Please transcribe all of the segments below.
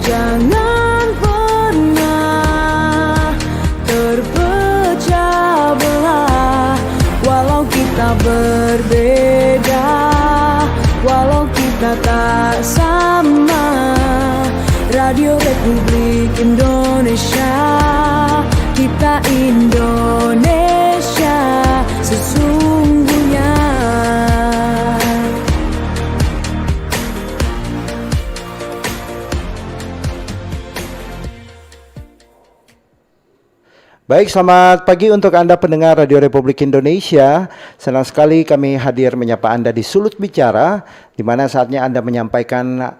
Jangan pernah terpecah belah, walau kita berbeda, walau kita tak sama. Radio Republik Indonesia, kita Indonesia sesungguhnya. Baik, selamat pagi untuk Anda pendengar Radio Republik Indonesia. Senang sekali kami hadir menyapa Anda di Sulut Bicara, di mana saatnya Anda menyampaikan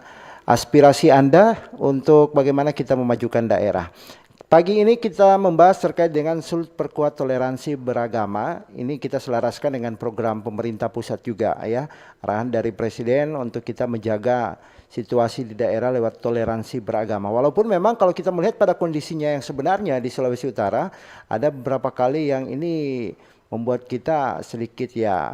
aspirasi Anda untuk bagaimana kita memajukan daerah. Pagi ini kita membahas terkait dengan Sulut Perkuat Toleransi Beragama. Ini kita selaraskan dengan program pemerintah pusat juga ya. Arahan dari Presiden untuk kita menjaga situasi di daerah lewat toleransi beragama. Walaupun memang kalau kita melihat pada kondisinya yang sebenarnya di Sulawesi Utara, ada beberapa kali yang ini membuat kita sedikit ya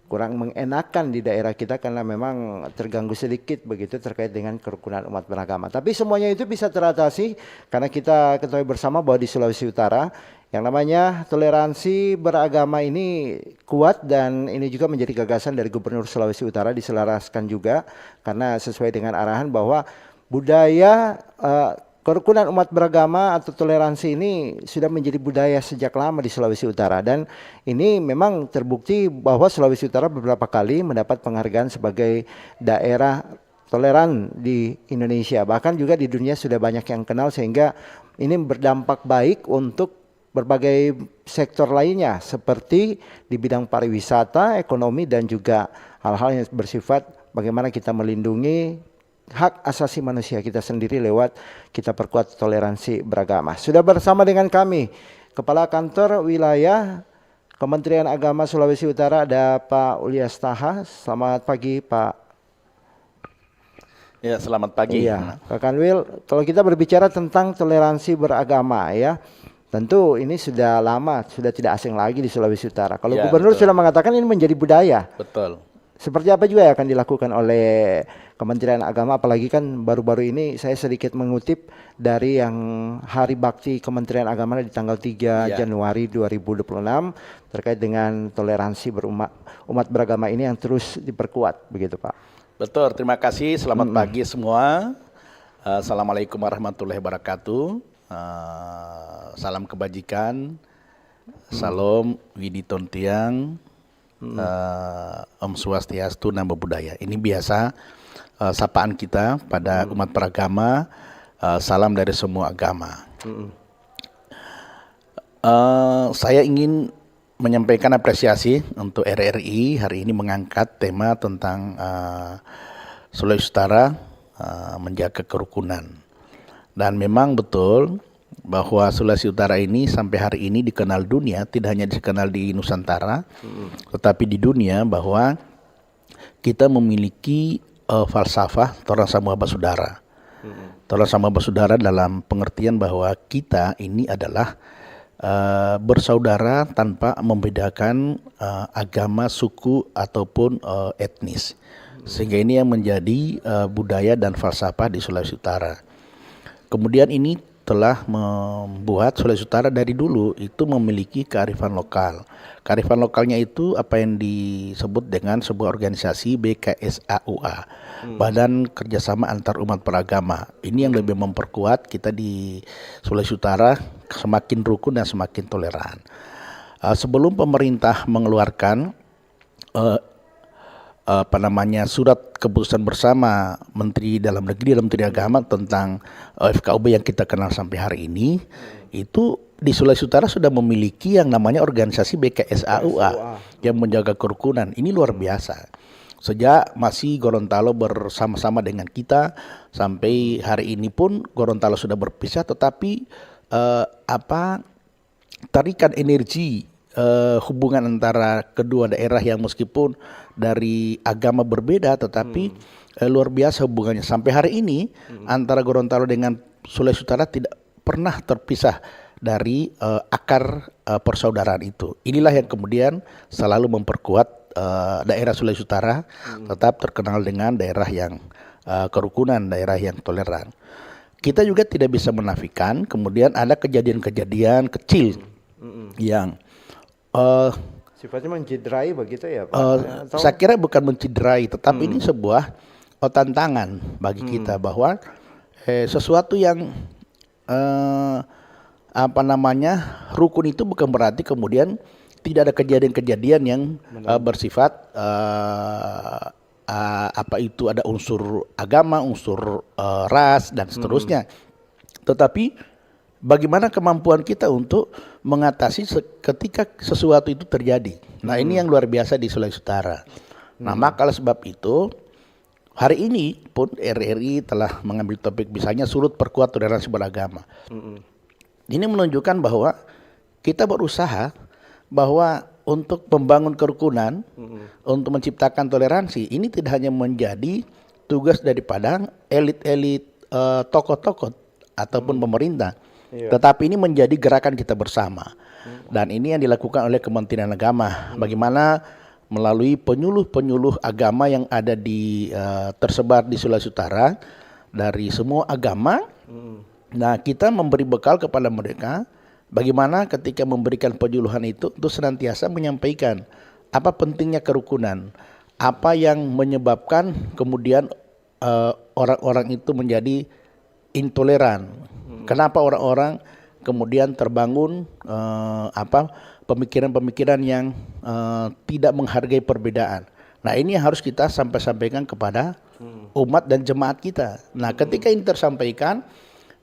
kurang mengenakan di daerah kita karena memang terganggu sedikit begitu terkait dengan kerukunan umat beragama. Tapi semuanya itu bisa teratasi karena kita ketahui bersama bahwa di Sulawesi Utara yang namanya toleransi beragama ini kuat, dan ini juga menjadi gagasan dari Gubernur Sulawesi Utara, diselaraskan juga karena sesuai dengan arahan bahwa budaya kerukunan umat beragama atau toleransi ini sudah menjadi budaya sejak lama di Sulawesi Utara, dan ini memang terbukti bahwa Sulawesi Utara beberapa kali mendapat penghargaan sebagai daerah toleran di Indonesia. Bahkan juga di dunia sudah banyak yang kenal, sehingga ini berdampak baik untuk berbagai sektor lainnya seperti di bidang pariwisata, ekonomi, dan juga hal-hal yang bersifat bagaimana kita melindungi hak asasi manusia kita sendiri lewat kita perkuat toleransi beragama. Sudah bersama dengan kami Kepala Kantor Wilayah Kementerian Agama Sulawesi Utara ada Pak Ulias Taha. Selamat pagi Pak. Ya, selamat pagi. Iya, Pak Kanwil, kalau kita berbicara tentang toleransi beragama ya, tentu ini sudah lama, sudah tidak asing lagi di Sulawesi Utara. Kalau Ya, Gubernur betul. sudah mengatakan ini menjadi budaya. Betul. Seperti apa juga yang akan dilakukan oleh Kementerian Agama, apalagi kan baru-baru ini saya sedikit mengutip dari yang Hari Bakti Kementerian Agama di tanggal 3 Januari 2026 terkait dengan toleransi umat beragama ini yang terus diperkuat, begitu Pak. Betul, terima kasih. Selamat pagi semua. Assalamualaikum warahmatullahi wabarakatuh. Salam kebajikan. Salam Widi Tontiang. Om Swastiastu, Namo Buddhaya. Ini biasa sapaan kita pada umat beragama. Salam dari semua agama. Saya ingin menyampaikan apresiasi untuk RRI hari ini mengangkat tema tentang Sulawesi Utara menjaga kerukunan. Dan memang betul bahwa Sulawesi Utara ini sampai hari ini dikenal dunia, tidak hanya dikenal di Nusantara, tetapi di dunia, bahwa kita memiliki falsafah Torang Sama Basudara. Torang Sama Basudara dalam pengertian bahwa kita ini adalah bersaudara tanpa membedakan agama, suku, ataupun etnis. Sehingga ini yang menjadi budaya dan falsafah di Sulawesi Utara. Kemudian ini telah membuat Sulawesi Utara dari dulu itu memiliki kearifan lokal. Kearifan lokalnya itu apa yang disebut dengan sebuah organisasi BKSAUA, Badan Kerjasama Antar Umat Beragama. Ini yang lebih memperkuat kita di Sulawesi Utara semakin rukun dan semakin toleran. Sebelum pemerintah mengeluarkan surat keputusan bersama Menteri Dalam Negeri dan Menteri Agama tentang FKUB yang kita kenal sampai hari ini, itu di Sulawesi Utara sudah memiliki yang namanya organisasi BKSAUA yang menjaga kerukunan. Ini luar biasa. Sejak masih Gorontalo bersama-sama dengan kita sampai hari ini pun Gorontalo sudah berpisah, tetapi tarikan energi hubungan antara kedua daerah yang meskipun dari agama berbeda tetapi luar biasa hubungannya. Sampai hari ini antara Gorontalo dengan Sulawesi Utara tidak pernah terpisah dari akar persaudaraan itu. Inilah yang kemudian selalu memperkuat daerah Sulawesi Utara tetap terkenal dengan daerah yang kerukunan, daerah yang toleran. Kita juga tidak bisa menafikan kemudian ada kejadian-kejadian kecil yang sifatnya mencederai begitu ya Pak? Atau saya kira bukan mencederai, tetapi ini sebuah tantangan bagi kita bahwa sesuatu yang rukun itu bukan berarti kemudian tidak ada kejadian-kejadian yang bersifat ada unsur agama, unsur ras dan seterusnya. Tetapi bagaimana kemampuan kita untuk mengatasi ketika sesuatu itu terjadi. Nah, ini yang luar biasa di Sulawesi Utara. Nah, maka oleh sebab itu hari ini pun RRI telah mengambil topik misalnya surut perkuat toleransi beragama. Ini menunjukkan bahwa kita berusaha bahwa untuk membangun kerukunan, untuk menciptakan toleransi, ini tidak hanya menjadi tugas daripada elit-elit tokoh-tokoh ataupun pemerintah, tetapi ini menjadi gerakan kita bersama. Dan ini yang dilakukan oleh Kementerian Agama. Bagaimana melalui penyuluh-penyuluh agama yang ada tersebar di Sulawesi Utara dari semua agama. Nah, kita memberi bekal kepada mereka bagaimana ketika memberikan penyuluhan itu untuk senantiasa menyampaikan apa pentingnya kerukunan, apa yang menyebabkan kemudian orang-orang itu menjadi intoleran. Kenapa orang-orang kemudian terbangun pemikiran-pemikiran yang tidak menghargai perbedaan. Nah, ini yang harus kita sampaikan kepada umat dan jemaat kita. Nah, ketika ini tersampaikan,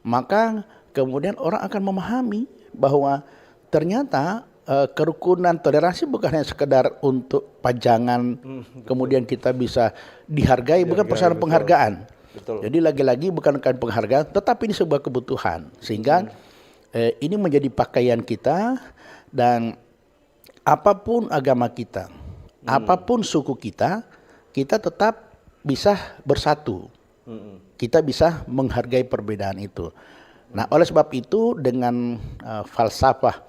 maka kemudian orang akan memahami bahwa ternyata kerukunan toleransi bukan hanya sekedar untuk pajangan, kemudian kita bisa dihargai, bukan persoalan penghargaan. Betul. Jadi lagi-lagi bukan penghargaan, tetapi ini sebuah kebutuhan. Sehingga ini menjadi pakaian kita, dan apapun agama kita, apapun suku kita, kita tetap bisa bersatu. Kita bisa menghargai perbedaan itu. Nah, oleh sebab itu dengan falsafah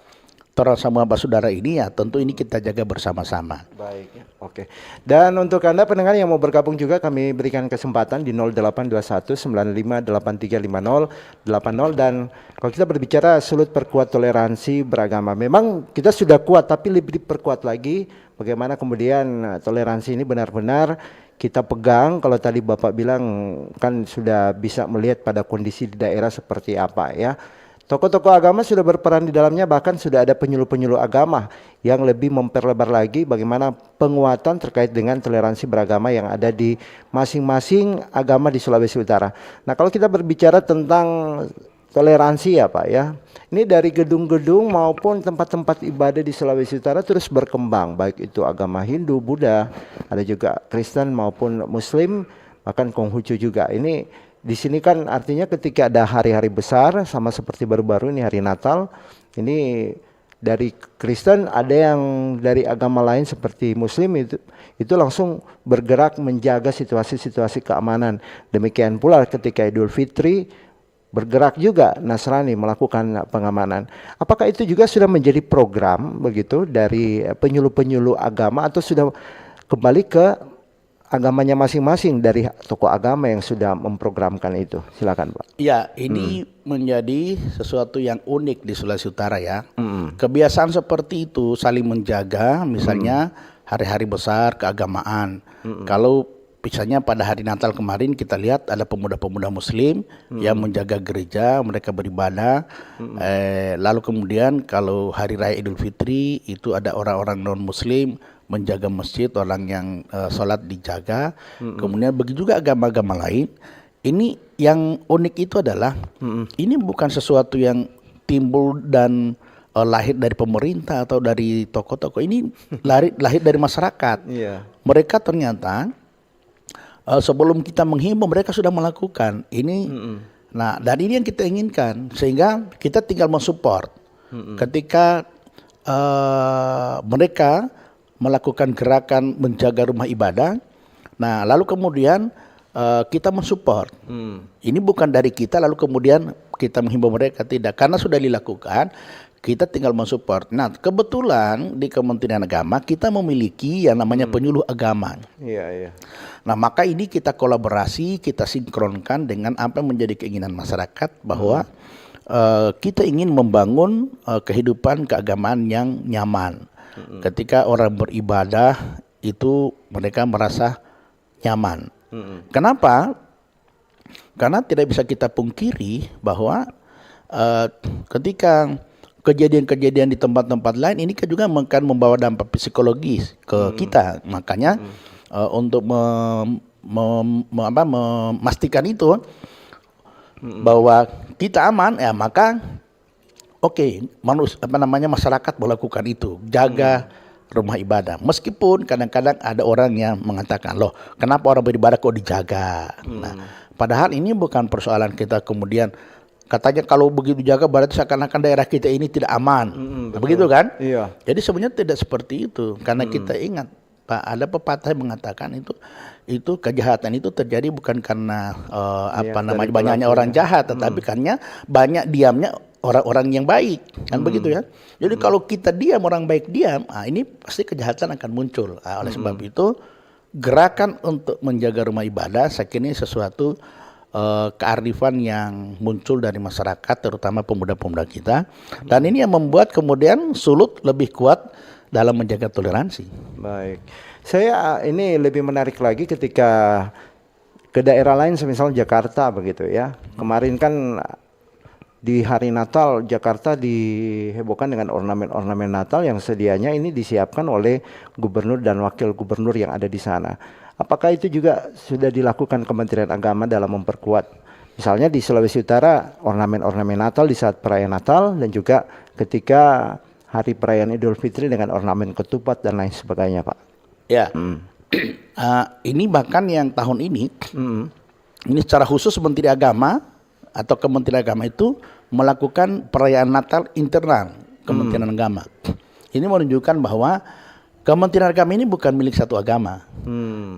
toleransi sama saudara ini, ya tentu ini kita jaga bersama-sama. Baik, oke. Dan untuk Anda pendengar yang mau bergabung juga, kami berikan kesempatan di 0821 95 8350 80. Dan kalau kita berbicara sulut perkuat toleransi beragama, memang kita sudah kuat, tapi lebih diperkuat lagi bagaimana kemudian toleransi ini benar-benar kita pegang. Kalau tadi Bapak bilang kan sudah bisa melihat pada kondisi di daerah seperti apa ya. Tokoh-tokoh agama sudah berperan di dalamnya, bahkan sudah ada penyuluh-penyuluh agama yang lebih memperlebar lagi bagaimana penguatan terkait dengan toleransi beragama yang ada di masing-masing agama di Sulawesi Utara. Nah, kalau kita berbicara tentang toleransi ya Pak ya, ini dari gedung-gedung maupun tempat-tempat ibadah di Sulawesi Utara terus berkembang, baik itu agama Hindu, Buddha, ada juga Kristen maupun Muslim, bahkan Konghucu juga. Ini di sini kan artinya ketika ada hari-hari besar, sama seperti baru-baru ini hari Natal, ini dari Kristen, ada yang dari agama lain seperti Muslim itu langsung bergerak menjaga situasi-situasi keamanan. Demikian pula ketika Idul Fitri, bergerak juga Nasrani melakukan pengamanan. Apakah itu juga sudah menjadi program begitu dari penyuluh-penyuluh agama, atau sudah kembali ke agamanya masing-masing dari tokoh agama yang sudah memprogramkan itu? Silakan Pak. Ya, ini menjadi sesuatu yang unik di Sulawesi Utara ya. Kebiasaan seperti itu saling menjaga, misalnya hari-hari besar keagamaan. Kalau misalnya pada hari Natal kemarin kita lihat ada pemuda-pemuda Muslim yang menjaga gereja, mereka beribadah. Lalu kemudian kalau hari raya Idul Fitri itu ada orang-orang non-Muslim menjaga masjid, orang yang sholat dijaga. Kemudian begitu juga agama-agama lain. Ini yang unik itu adalah ini bukan sesuatu yang timbul dan lahir dari pemerintah atau dari tokoh-tokoh. Ini lahir dari masyarakat. Mereka ternyata sebelum kita menghimbau, mereka sudah melakukan ini. Nah, dan ini yang kita inginkan, sehingga kita tinggal mensupport. Ketika mereka melakukan gerakan menjaga rumah ibadah, nah lalu kemudian kita mensupport. Ini bukan dari kita lalu kemudian kita menghimbau mereka, tidak, karena sudah dilakukan. kita tinggal mensupport. Nah, kebetulan di Kementerian Agama kita memiliki yang namanya penyuluh agama. Iya, iya. Nah, maka ini kita kolaborasi, kita sinkronkan dengan apa yang menjadi keinginan masyarakat bahwa kita ingin membangun kehidupan keagamaan yang nyaman. Ketika orang beribadah itu mereka merasa nyaman. Kenapa? Karena tidak bisa kita pungkiri bahwa ketika kejadian-kejadian di tempat-tempat lain ini kan juga akan membawa dampak psikologis ke kita. Makanya untuk memastikan itu bahwa kita aman, ya maka masyarakat melakukan itu, jaga rumah ibadah. Meskipun kadang-kadang ada orang yang mengatakan, loh kenapa orang beribadah kok dijaga? Nah, padahal ini bukan persoalan kita kemudian katanya kalau begitu jaga berarti seakan-akan daerah kita ini tidak aman. Begitu kan? Iya. Jadi sebenarnya tidak seperti itu, karena kita ingat Pak, ada pepatah yang mengatakan itu kejahatan itu terjadi bukan karena banyaknya orang jahat, tetapi karena banyak diamnya orang-orang yang baik, kan begitu ya. Jadi kalau kita diam, orang baik diam, ini pasti kejahatan akan muncul. Oleh sebab itu gerakan untuk menjaga rumah ibadah saya kira ini sesuatu kearifan yang muncul dari masyarakat, terutama pemuda-pemuda kita, dan ini yang membuat kemudian Sulut lebih kuat dalam menjaga toleransi. Baik, saya ini lebih menarik lagi ketika ke daerah lain, misalnya Jakarta begitu ya. Kemarin kan di hari Natal Jakarta dihebohkan dengan ornamen-ornamen Natal yang sedianya ini disiapkan oleh gubernur dan wakil gubernur yang ada di sana. Apakah itu juga sudah dilakukan Kementerian Agama dalam memperkuat? Misalnya di Sulawesi Utara ornamen-ornamen Natal di saat perayaan Natal, dan juga ketika hari perayaan Idul Fitri dengan ornamen ketupat dan lain sebagainya, Pak. Ya, ini bahkan yang tahun ini, ini secara khusus Menteri Agama atau Kementerian Agama itu melakukan perayaan Natal internal Kementerian Agama. Ini menunjukkan bahwa Kementerian Agama ini bukan milik satu agama,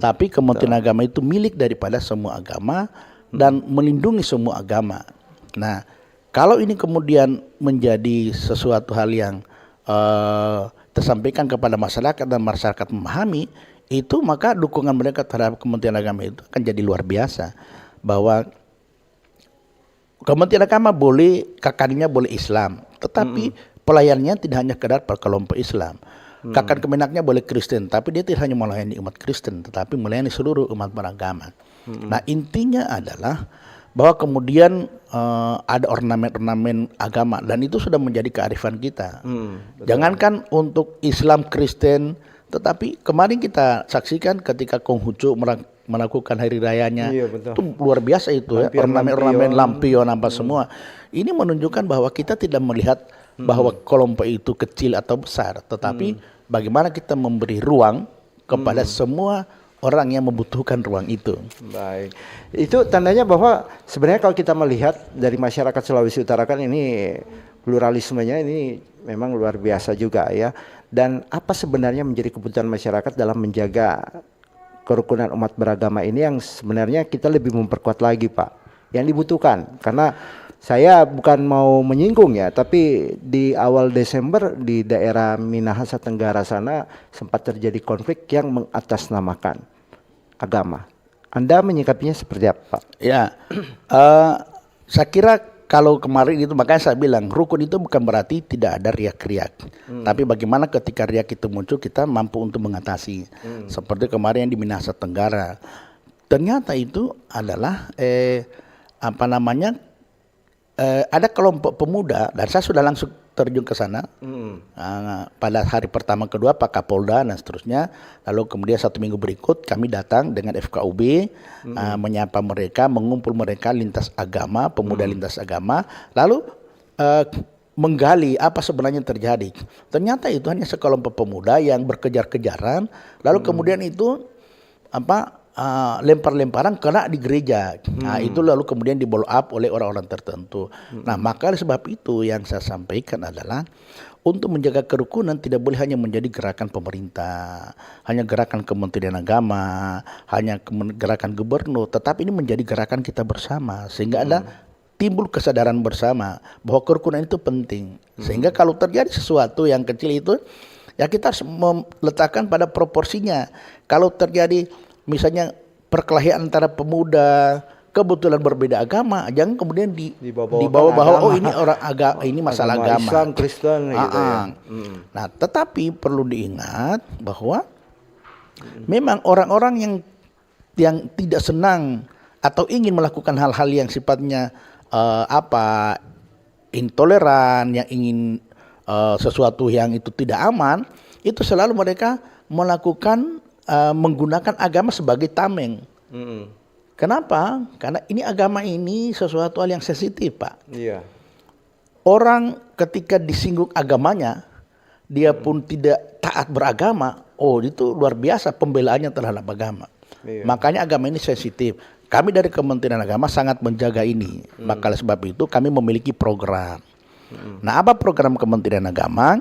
tapi Kementerian Agama itu milik daripada semua agama dan melindungi semua agama. Nah, kalau ini kemudian menjadi sesuatu hal yang tersampaikan kepada masyarakat dan masyarakat memahami itu, maka dukungan mereka terhadap Kementerian Agama itu akan jadi luar biasa. Bahwa Kementerian Agama boleh, kakaknya boleh Islam, tetapi pelayanannya tidak hanya kedar per kelompok Islam. Kakak Kemenaknya boleh Kristen, tapi dia tidak hanya melayani umat Kristen, tetapi melayani seluruh umat beragama. Nah, intinya adalah bahwa kemudian ada ornamen-ornamen agama, dan itu sudah menjadi kearifan kita. Jangankan untuk Islam, Kristen, tetapi kemarin kita saksikan ketika Konghucu melakukan hari rayanya, itu luar biasa itu ya, ornamen-ornamen, lampion, apa semua. Ini menunjukkan bahwa kita tidak melihat bahwa kelompok itu kecil atau besar, tetapi bagaimana kita memberi ruang kepada semua orang yang membutuhkan ruang itu. Baik, itu tandanya bahwa sebenarnya kalau kita melihat dari masyarakat Sulawesi Utara kan ini pluralismenya ini memang luar biasa juga ya. Dan apa sebenarnya menjadi kebutuhan masyarakat dalam menjaga kerukunan umat beragama ini yang sebenarnya kita lebih memperkuat lagi, Pak, yang dibutuhkan? Karena saya bukan mau menyinggung ya, tapi di awal Desember di daerah Minahasa Tenggara sana sempat terjadi konflik yang mengatasnamakan agama. Anda menyikapinya seperti apa, Pak? Ya, saya kira kalau kemarin itu, makanya saya bilang rukun itu bukan berarti tidak ada riak-riak, tapi bagaimana ketika riak itu muncul kita mampu untuk mengatasi. Seperti kemarin yang di Minahasa Tenggara, ternyata itu adalah ada kelompok pemuda, dan saya sudah langsung terjun ke sana pada hari pertama kedua Pak Kapolda dan seterusnya. Lalu kemudian 1 minggu berikut kami datang dengan FKUB menyapa mereka, mengumpul mereka lintas agama, pemuda lintas agama, lalu menggali apa sebenarnya yang terjadi. Ternyata itu hanya sekelompok pemuda yang berkejar-kejaran, lalu kemudian itu lempar-lemparan kena di gereja. Nah, itu lalu kemudian di blow up oleh orang-orang tertentu. Nah, maka sebab itu yang saya sampaikan adalah untuk menjaga kerukunan tidak boleh hanya menjadi gerakan pemerintah, hanya gerakan Kementerian Agama, hanya gerakan gubernur, tetapi ini menjadi gerakan kita bersama, sehingga ada timbul kesadaran bersama bahwa kerukunan itu penting. Sehingga kalau terjadi sesuatu yang kecil itu, ya kita harus meletakkan pada proporsinya. Kalau terjadi misalnya perkelahian antara pemuda, kebetulan berbeda agama, jangan kemudian dibawa bahwa ini orang ini masalah agama. Islam, Kristen gitu ya. Nah, tetapi perlu diingat bahwa memang orang-orang yang tidak senang atau ingin melakukan hal-hal yang sifatnya intoleran, yang ingin sesuatu yang itu tidak aman, itu selalu mereka melakukan menggunakan agama sebagai tameng. Kenapa? Karena ini agama ini sesuatu hal yang sensitif, Pak. Iya. Orang ketika disinggung agamanya, dia pun tidak taat beragama, itu luar biasa pembelaannya terhadap agama. Iya. Makanya agama ini sensitif. Kami dari Kementerian Agama sangat menjaga ini. Maka oleh sebab itu kami memiliki program. Nah, apa program Kementerian Agama?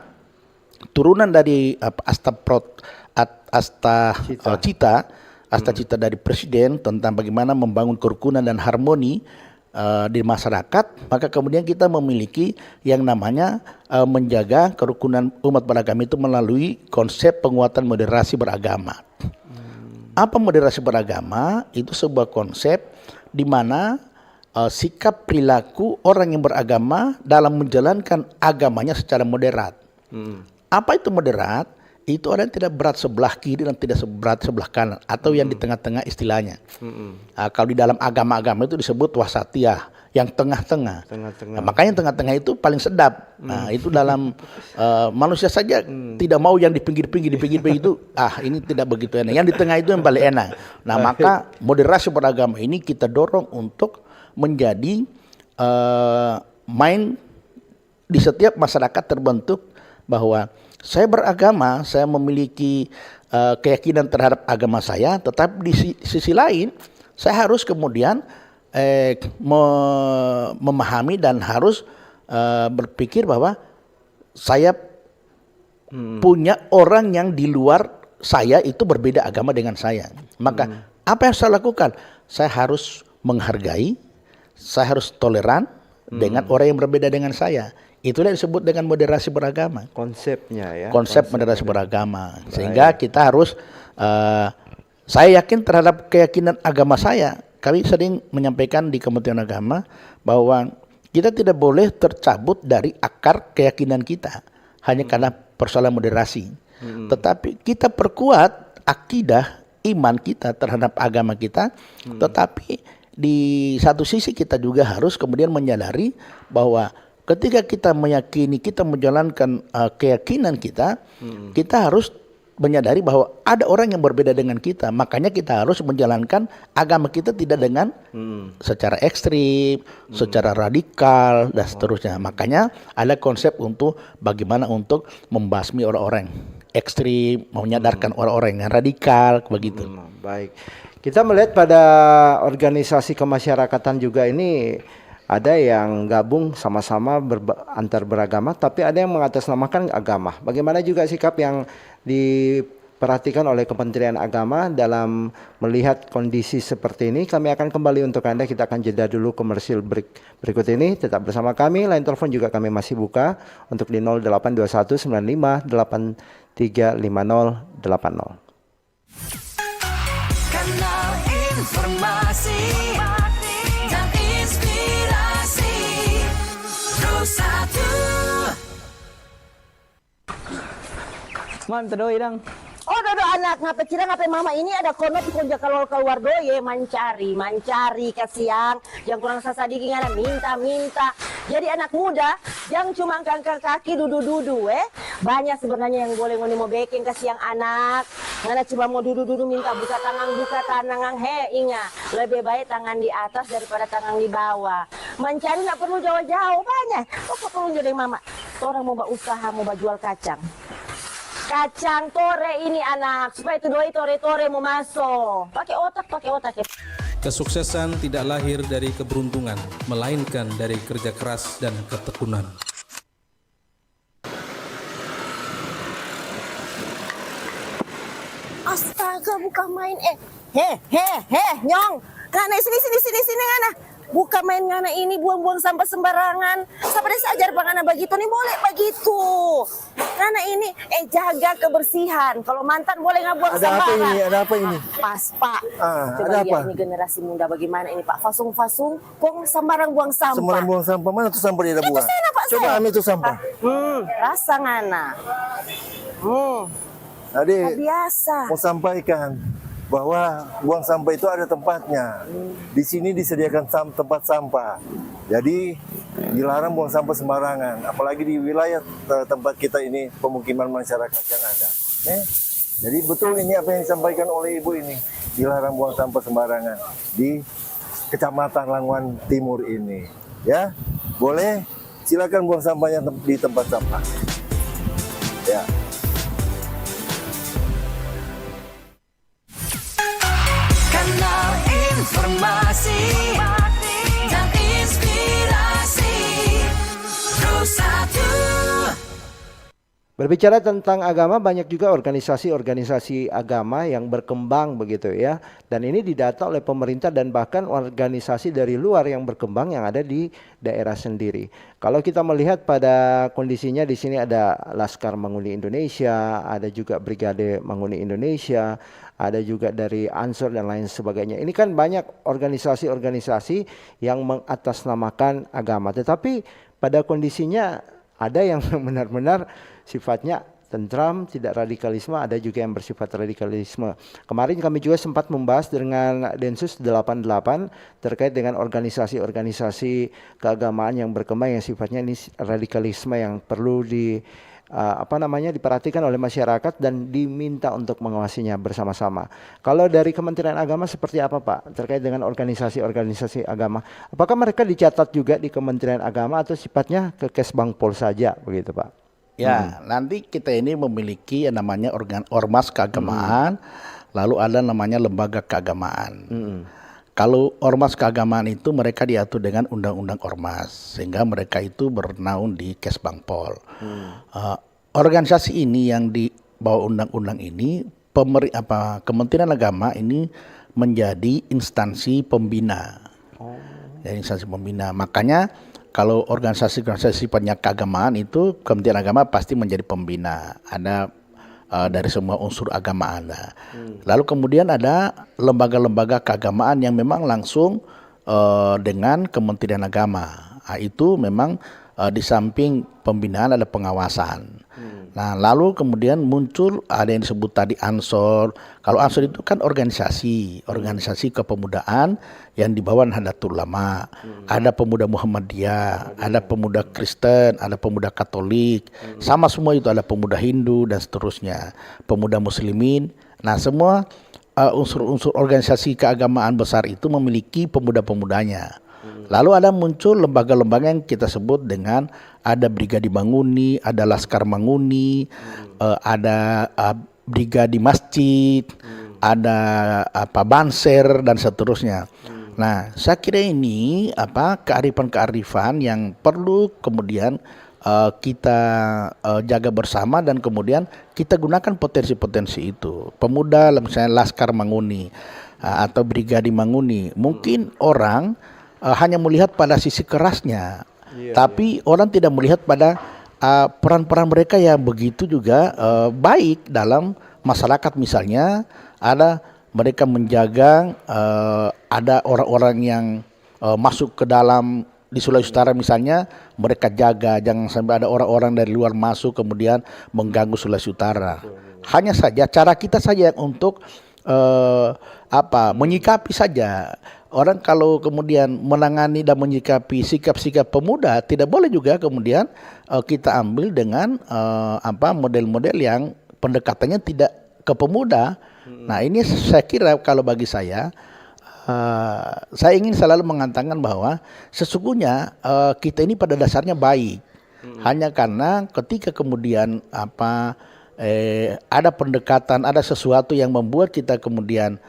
Turunan dari Asta Cita dari Presiden tentang bagaimana membangun kerukunan dan harmoni di masyarakat, maka kemudian kita memiliki yang namanya menjaga kerukunan umat beragama itu melalui konsep penguatan moderasi beragama. Apa moderasi beragama? Itu sebuah konsep di mana sikap perilaku orang yang beragama dalam menjalankan agamanya secara moderat. Apa itu moderat? Itu orang yang tidak berat sebelah kiri dan tidak berat sebelah kanan, atau yang di tengah-tengah istilahnya. Kalau di dalam agama-agama itu disebut wasatiyah, yang tengah-tengah. Nah, makanya yang tengah-tengah itu paling sedap. Nah, itu dalam manusia saja tidak mau yang di pinggir-pinggir itu, ini tidak begitu enak. Yang di tengah itu yang paling enak. Nah, maka moderasi beragama ini kita dorong untuk menjadi main di setiap masyarakat terbentuk bahwa saya beragama, saya memiliki keyakinan terhadap agama saya, tetapi di sisi lain saya harus kemudian memahami dan harus berpikir bahwa saya punya orang yang di luar saya itu berbeda agama dengan saya. Maka apa yang saya lakukan? Saya harus menghargai, saya harus toleran dengan orang yang berbeda dengan saya. Itulah yang disebut dengan moderasi beragama. Konsepnya ya. Konsep moderasi beragama. Sehingga kita harus, saya yakin terhadap keyakinan agama saya. Kami sering menyampaikan di Kementerian Agama bahwa kita tidak boleh tercabut dari akar keyakinan kita hanya karena persoalan moderasi. Tetapi kita perkuat akidah iman kita terhadap agama kita. Tetapi di satu sisi kita juga harus kemudian menyadari bahwa ketika kita meyakini, kita menjalankan keyakinan kita, kita harus menyadari bahwa ada orang yang berbeda dengan kita. Makanya kita harus menjalankan agama kita tidak dengan secara ekstrim, secara radikal, dan seterusnya. Makanya ada konsep untuk bagaimana untuk membasmi orang-orang ekstrim, menyadarkan orang-orang yang radikal, begitu. Baik. Kita melihat pada organisasi kemasyarakatan juga ini, ada yang gabung sama-sama antar beragama, tapi ada yang mengatasnamakan agama. Bagaimana juga sikap yang diperhatikan oleh Kementerian Agama dalam melihat kondisi seperti ini? Kami akan kembali untuk Anda. Kita akan jeda dulu komersil berikut ini. Tetap bersama kami. Line telepon juga kami masih buka untuk di 0821 95 835080. Kanal informasi dan inspirasi Satu. Mam, terdoi dong. Oh, dodo anak ngapa cira ngapa mama ini ada kono kunja kalau keluar doye mancari kasiang yang kurang sasadiki ngana minta. Jadi anak muda yang cuma angkat kaki dudu banyak sebenarnya yang boleh ngoni mau baking kasiang anak. Ngana cuma mau dudu minta buka tangan ingat lebih baik tangan di atas daripada tangan di bawah. Mencari nggak perlu jauh-jauh banyak. Kok perlu jadi mama? Orang mau usaha mau jual kacang tore ini anak supaya itu doi tore mau masuk pakai otak. Kesuksesan tidak lahir dari keberuntungan, melainkan dari kerja keras dan ketekunan. Astaga bukan main Nyong karena sini ngana Bukan main ngana ini buang-buang sampah sembarangan. Sampai desa ajar ngana begitu nih boleh begitu. Ngana ini jaga kebersihan. Kalau mantan boleh nggak buang Ada apa sembarangan. ini? Ada apa ini? Pas Pak. Coba ada lihat apa? ini generasi muda bagaimana ini Pak. Fasung-fasung, buang sembarang buang sampah. Sembarang buang sampah. Mana tuh sampah dia ada buang? sana, Pak, Coba saya. ambil tuh sampah. Rasa ngana. Adik, Biasa. mau sampaikan bahwa buang sampah itu ada tempatnya. Di sini disediakan tempat sampah. Jadi dilarang buang sampah sembarangan. Apalagi di wilayah tempat kita ini pemukiman masyarakat yang ada. Jadi betul ini apa yang disampaikan oleh Ibu ini. Dilarang buang sampah sembarangan di Kecamatan Languan Timur ini. Ya, boleh silakan buang sampahnya di tempat sampah. Ya. Kanal informasi dan inspirasi Bersatu. Berbicara tentang agama, banyak juga organisasi-organisasi agama yang berkembang begitu ya. Dan ini didata oleh pemerintah dan bahkan organisasi dari luar yang berkembang yang ada di daerah sendiri. Kalau kita melihat pada kondisinya di sini ada Laskar Manguni Indonesia, ada juga Brigade Manguni Indonesia, ada juga dari Ansor dan lain sebagainya. Ini kan banyak organisasi-organisasi yang mengatasnamakan agama. Tetapi pada kondisinya ada yang benar-benar sifatnya tentram, tidak radikalisme, ada juga yang bersifat radikalisme. Kemarin kami juga sempat membahas dengan Densus 88 terkait dengan organisasi-organisasi keagamaan yang berkembang yang sifatnya ini radikalisme yang perlu diperhatikan oleh masyarakat dan diminta untuk mengawasinya bersama-sama. Kalau dari Kementerian Agama seperti apa Pak terkait dengan organisasi-organisasi agama? Apakah mereka dicatat juga di Kementerian Agama atau sifatnya ke Kesbangpol saja begitu Pak? Ya, nanti kita ini memiliki yang namanya ormas keagamaan, lalu ada namanya lembaga keagamaan. Kalau ormas keagamaan itu mereka diatur dengan undang-undang ormas, sehingga mereka itu bernaung di Kesbangpol. Organisasi ini yang di bawah undang-undang ini, Kementerian Agama ini menjadi instansi pembina. Ya, instansi pembina. Makanya kalau organisasi-organisasi sifatnya keagamaan itu Kementerian Agama pasti menjadi pembina. Ada dari semua unsur agama ada. Lalu kemudian ada lembaga-lembaga keagamaan yang memang langsung dengan Kementerian Agama. Itu memang di samping pembinaan ada pengawasan. Nah, lalu kemudian muncul ada yang disebut tadi Ansor. Kalau Ansor itu kan organisasi kepemudaan yang di bawah Nahdlatul Ulama. Ada pemuda Muhammadiyah, ada pemuda Kristen, ada pemuda Katolik. Sama semua itu, ada pemuda Hindu dan seterusnya. Pemuda Muslimin. Nah, semua unsur-unsur organisasi keagamaan besar itu memiliki pemuda-pemudanya. Lalu ada muncul lembaga-lembaga yang kita sebut dengan ada Brigade Manguni, ada Laskar Manguni, ada Brigade Masjid, ada Banser dan seterusnya. Nah, saya kira ini kearifan-kearifan yang perlu kemudian kita jaga bersama dan kemudian kita gunakan potensi-potensi itu. Pemuda misalnya Laskar Manguni atau Brigade Manguni, mungkin orang hanya melihat pada sisi kerasnya, tapi orang tidak melihat pada peran-peran mereka yang begitu juga baik dalam masyarakat. Misalnya ada mereka menjaga ada orang-orang yang masuk ke dalam di Sulawesi Utara misalnya, mereka jaga jangan sampai ada orang-orang dari luar masuk kemudian mengganggu Sulawesi Utara. Hanya saja cara kita saja untuk menyikapi saja. Orang kalau kemudian menangani dan menyikapi sikap-sikap pemuda, tidak boleh juga kemudian kita ambil dengan model-model yang pendekatannya tidak ke pemuda. Nah, ini saya kira kalau bagi saya ingin selalu mengatakan bahwa sesungguhnya kita ini pada dasarnya baik. Hanya karena ketika kemudian ada pendekatan, ada sesuatu yang membuat kita kemudian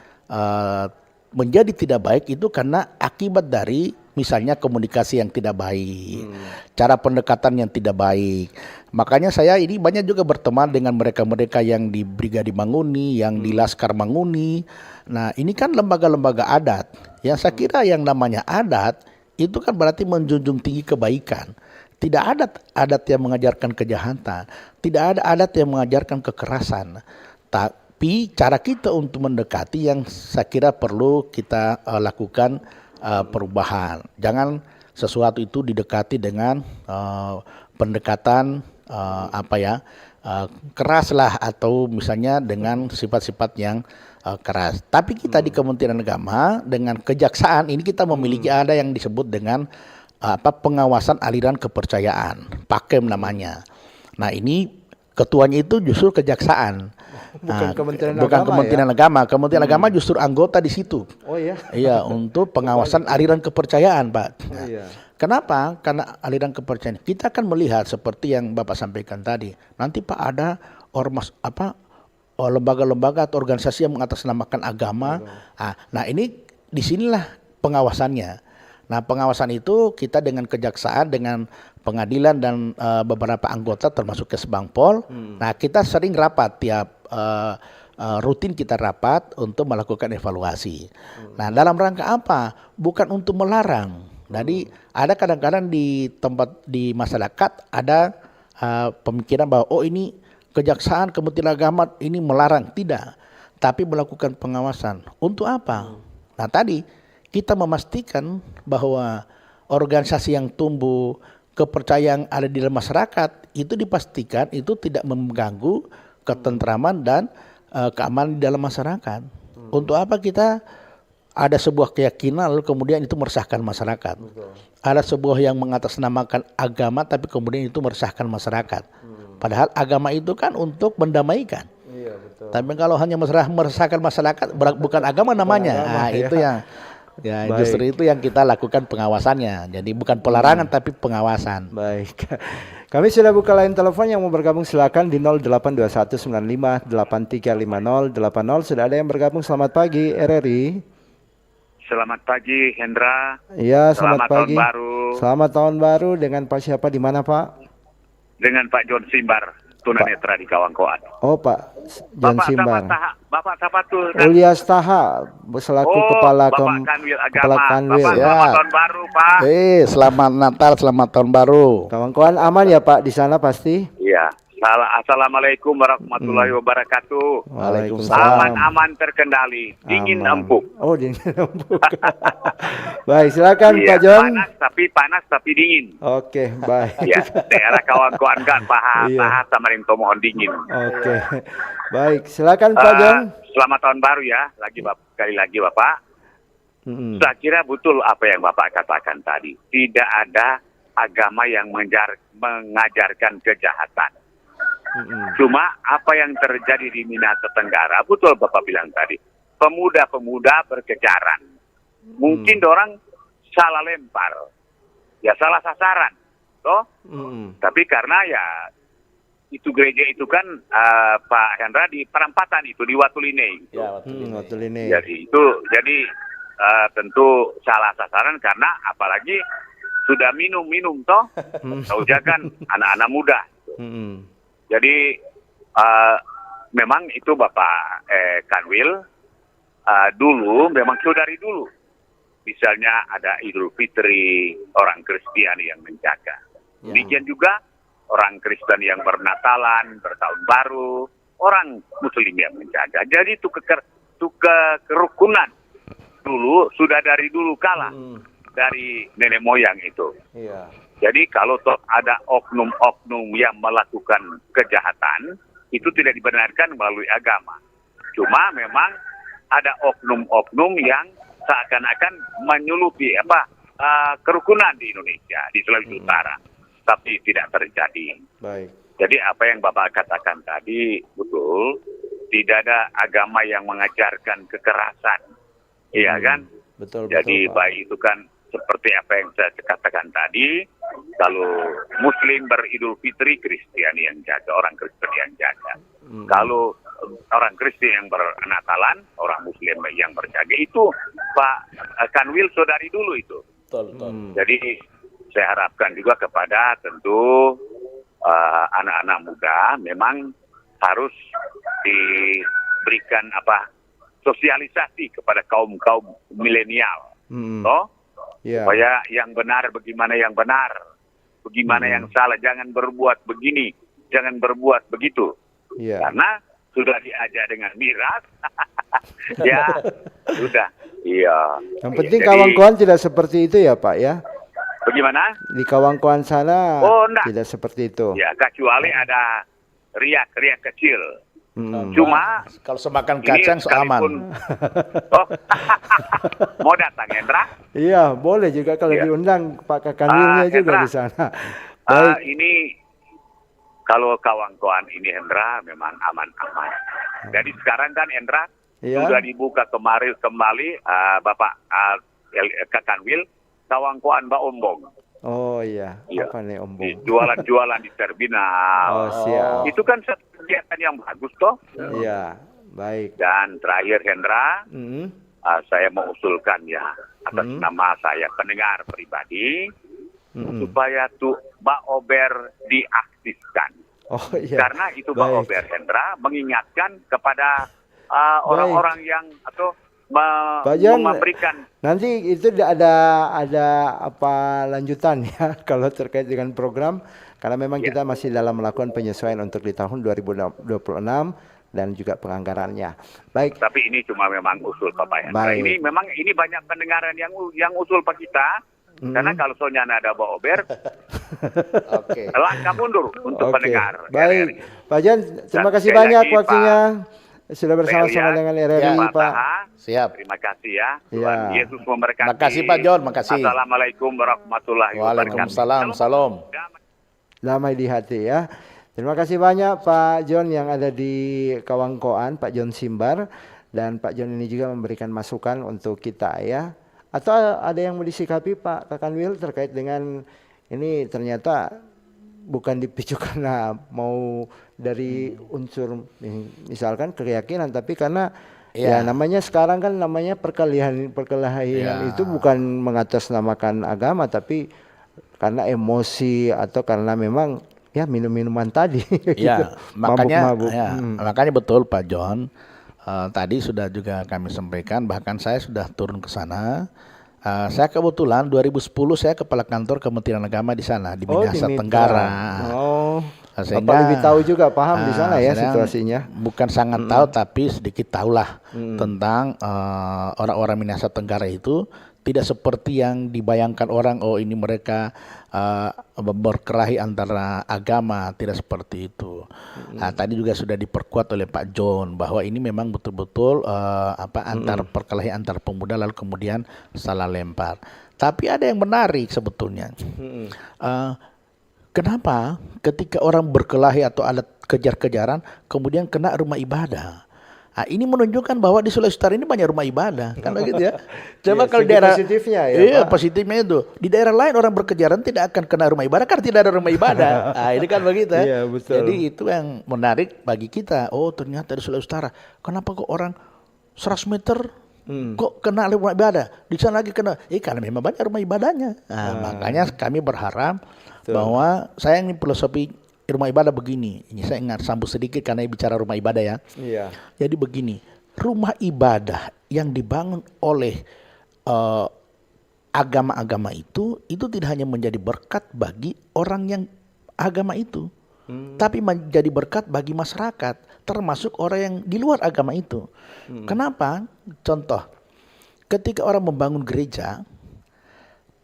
menjadi tidak baik, itu karena akibat dari misalnya komunikasi yang tidak baik, cara pendekatan yang tidak baik. Makanya saya ini banyak juga berteman dengan mereka-mereka yang di Brigade Manguni, yang di Laskar Manguni. Nah, ini kan lembaga-lembaga adat Ya saya kira yang namanya adat itu kan berarti menjunjung tinggi kebaikan. Tidak ada adat yang mengajarkan kejahatan, tidak ada adat yang mengajarkan kekerasan. Tapi cara kita untuk mendekati yang saya kira perlu kita lakukan perubahan. Jangan sesuatu itu didekati dengan pendekatan keras lah, atau misalnya dengan sifat-sifat yang keras. Tapi kita di Kementerian Agama dengan Kejaksaan ini kita memiliki ada yang disebut dengan pengawasan aliran kepercayaan, PAKEM namanya. Nah ini ketuanya itu justru Kejaksaan, Bukan Kementerian bukan Agama, Kementerian ya? Agama. Kementerian Agama justru anggota di situ. Oh iya. Iya, untuk pengawasan aliran kepercayaan, Pak. Nah, iya. kenapa? Karena aliran kepercayaan kita akan melihat seperti yang Bapak sampaikan tadi. Nanti Pak ada ormas lembaga-lembaga atau organisasi yang mengatasnamakan agama. Nah ini disinilah pengawasannya. Nah pengawasan itu kita dengan Kejaksaan, dengan pengadilan dan beberapa anggota termasuk Kesbangpol. Nah kita sering rapat tiap rutin kita rapat untuk melakukan evaluasi. Nah dalam rangka apa? Bukan untuk melarang. Jadi ada kadang-kadang di tempat di masyarakat ada pemikiran bahwa oh ini Kejaksaan, Kementerian Agama ini melarang. Tidak, tapi melakukan pengawasan. Untuk apa? Nah tadi kita memastikan bahwa organisasi yang tumbuh, kepercayaan ada di dalam masyarakat itu dipastikan itu tidak mengganggu ketentraman dan keamanan di dalam masyarakat. Untuk apa kita ada sebuah keyakinan lalu kemudian itu meresahkan masyarakat. Ada sebuah yang mengatasnamakan agama tapi kemudian itu meresahkan masyarakat. Padahal agama itu kan untuk mendamaikan. Iya, betul. Tapi kalau hanya meresahkan masyarakat bukan agama namanya. Itu yang justru itu yang kita lakukan pengawasannya. Jadi bukan pelarangan tapi pengawasan. Baik. Kami sudah buka line telepon, yang mau bergabung silakan di 082195835080. Sudah ada yang bergabung. Selamat pagi RRI. Selamat pagi Hendra. Iya, selamat pagi. Tahun baru. Selamat tahun baru. Dengan Pak siapa, di mana Pak? Dengan Pak John Simbar, tunanetra di Kawangkoan. Oh Pak John Simbar. Bapak siapa tuh? Ulias Taha selaku kepala Kanwil Agama. Kepala Kanwil. Bapak, selamat tahun baru Pak. Selamat Natal, selamat tahun baru. Kawan-kawan aman ya Pak di sana pasti? Iya. Assalamualaikum warahmatullahi wabarakatuh. Waalaikumsalam. Aman terkendali, dingin empuk. Oh dingin empuk. Baik, silakan Iya, Pak John. panas tapi dingin. Oke, baik. Ya, daerah Kawangkoan kan Iya. Taha Samarinto mohon dingin. Oke. Baik, silakan Pak John. Selamat tahun baru ya, sekali lagi Bapak. Saya kira betul apa yang Bapak katakan tadi. Tidak ada agama yang mengajarkan kejahatan. Cuma apa yang terjadi di Minahasa Tenggara, betul Bapak bilang tadi, pemuda-pemuda berkejaran. Mungkin orang salah lempar, ya salah sasaran, toh. Tapi karena ya itu gereja itu kan Pak Hendra di Perampatan itu di Watuline. Gitu. Watuline. Jadi tentu salah sasaran karena apalagi sudah minum toh, tahu kan anak-anak muda. Jadi memang itu Bapak Kanwil dulu memang dari dulu. Misalnya ada Idul Fitri, orang Kristiani yang menjaga. Demikian juga orang Kristen yang bernatalan, bertahun baru, orang Muslim yang menjaga. Jadi itu kerukunan dulu sudah dari dulu kala dari nenek moyang itu. Iya. Jadi kalau ada oknum-oknum yang melakukan kejahatan, itu tidak dibenarkan melalui agama. Cuma memang ada oknum-oknum yang seakan-akan menyulupi kerukunan di Indonesia, di Sulawesi Utara. Tapi tidak terjadi. Baik. Jadi apa yang Bapak katakan tadi betul, tidak ada agama yang mengajarkan kekerasan. Iya kan? Betul. Jadi Pak. baik itu kan seperti apa yang saya katakan tadi, kalau Muslim beridul fitri, Kristiani yang jaga, orang Kristen yang jaga. Kalau orang Kristen yang bernatalan, orang Muslim yang berjaga, itu Pak Kanwil saudari dulu itu. Betul. Jadi saya harapkan juga kepada tentu anak-anak muda memang harus diberikan sosialisasi kepada kaum milenial. Toh, Ya. supaya yang benar bagaimana yang benar, bagaimana yang salah, jangan berbuat begini, jangan berbuat begitu. Ya. Karena sudah diajak dengan miras, ya sudah. Iya. Yang penting Jadi, Kawangkoan tidak seperti itu ya Pak ya. bagaimana? Di Kawangkoan sana Oh, enggak. tidak seperti itu. Ya, kecuali ada riak-riak kecil. Hmm. Cuma Kalau semakan ini kacang so aman. sekalipun- Oh, mau datang Hendra? Iya, boleh juga kalau Iya. diundang Pak Kakanwilnya juga Hendra. di sana. Baik. Ini kalau kawan-kawan ini Hendra memang aman-aman. Jadi sekarang kan Hendra Iya. sudah dibuka kembali Bapak Kakanwil kawan-kawan Mbak Ombong. Oh iya, Iya. apa nih Om Di Bong? jualan-jualan di terminal. Oh siap. Itu kan satu kegiatan yang bagus toh. Iya, baik. Dan terakhir Hendra, Hmm. saya mengusulkan ya atas nama saya pendengar pribadi supaya tuh Mbak Ober diaktifkan. Oh iya. Karena itu Mbak Baik. Ober Hendra mengingatkan kepada orang-orang yang atau Pak Jan, memberikan nanti itu ada apa lanjutan ya kalau terkait dengan program karena memang Ya. kita masih dalam melakukan penyesuaian untuk di tahun 2026 dan juga penganggarannya. Baik. tapi ini cuma memang usul Bapak Hendra. Baik. Ini memang ini banyak pendengaran yang usul Pak kita. Karena kalau soalnya ada Mbak Ober, Oke. langkah mundur untuk Oke. pendengar. Baik. Pak Jan, terima Dan kasih sekali banyak lagi, waktunya. Sudah bersama-sama Belian, dengan RRI, Pak Pak. Taha, Siap. terima kasih ya. Ya. Tuhan Yesus memberkati. Makasih, Pak John, makasih. Assalamualaikum warahmatullahi wabarakatuh. Waalaikumsalam. Salam. Damai di hati ya. Terima kasih banyak Pak John yang ada di Kawangkoan, Pak John Simbar. Dan Pak John ini juga memberikan masukan untuk kita ya. Atau ada yang mau disikapi Pak Kakanwil terkait dengan ini ternyata bukan dipicu karena mau dari unsur misalkan keyakinan tapi karena ya namanya sekarang kan namanya perkelahian itu bukan mengatasnamakan agama tapi karena emosi atau karena memang ya minum-minuman tadi Ya, makanya mabuk-mabuk. ya, makanya betul Pak John. Tadi sudah juga kami sampaikan, bahkan saya sudah turun ke sana. Saya kebetulan 2010 saya kepala kantor Kementerian Agama di sana di Minahasa Mitra. Tenggara. Oh. Sehingga, Bapak lebih tahu juga paham di sana ya saya situasinya. Bukan sangat tahu tapi sedikit tahulah tentang orang-orang Minahasa Tenggara itu tidak seperti yang dibayangkan orang, oh ini mereka berkelahi antara agama, tidak seperti itu. Tadi juga sudah diperkuat oleh Pak John bahwa ini memang betul-betul antar perkelahi antar pemuda lalu kemudian salah lempar. Tapi ada yang menarik sebetulnya. Kenapa ketika orang berkelahi atau ada kejar-kejaran kemudian kena rumah ibadah? Ini menunjukkan bahwa di Sulawesi Utara ini banyak rumah ibadah, kan begitu ya. Coba Iya, kalau segi daerah positifnya ya, iya, Pak. positifnya itu. Di daerah lain orang berkejaran tidak akan kena rumah ibadah karena tidak ada rumah ibadah. Ini kan begitu ya. Iya, betul. Jadi itu yang menarik bagi kita. Oh, ternyata di Sulawesi Utara, kenapa kok orang 100 meter kok kena rumah ibadah? Di sana lagi kena. Karena memang banyak rumah ibadahnya. Makanya kami berharap bahwa saya ini filosofi rumah ibadah begini. Ini saya ingat sambut sedikit karena bicara rumah ibadah ya. Iya. Jadi begini, rumah ibadah yang dibangun oleh agama-agama itu tidak hanya menjadi berkat bagi orang yang agama itu, tapi menjadi berkat bagi masyarakat, termasuk orang yang di luar agama itu. Kenapa? Contoh, ketika orang membangun gereja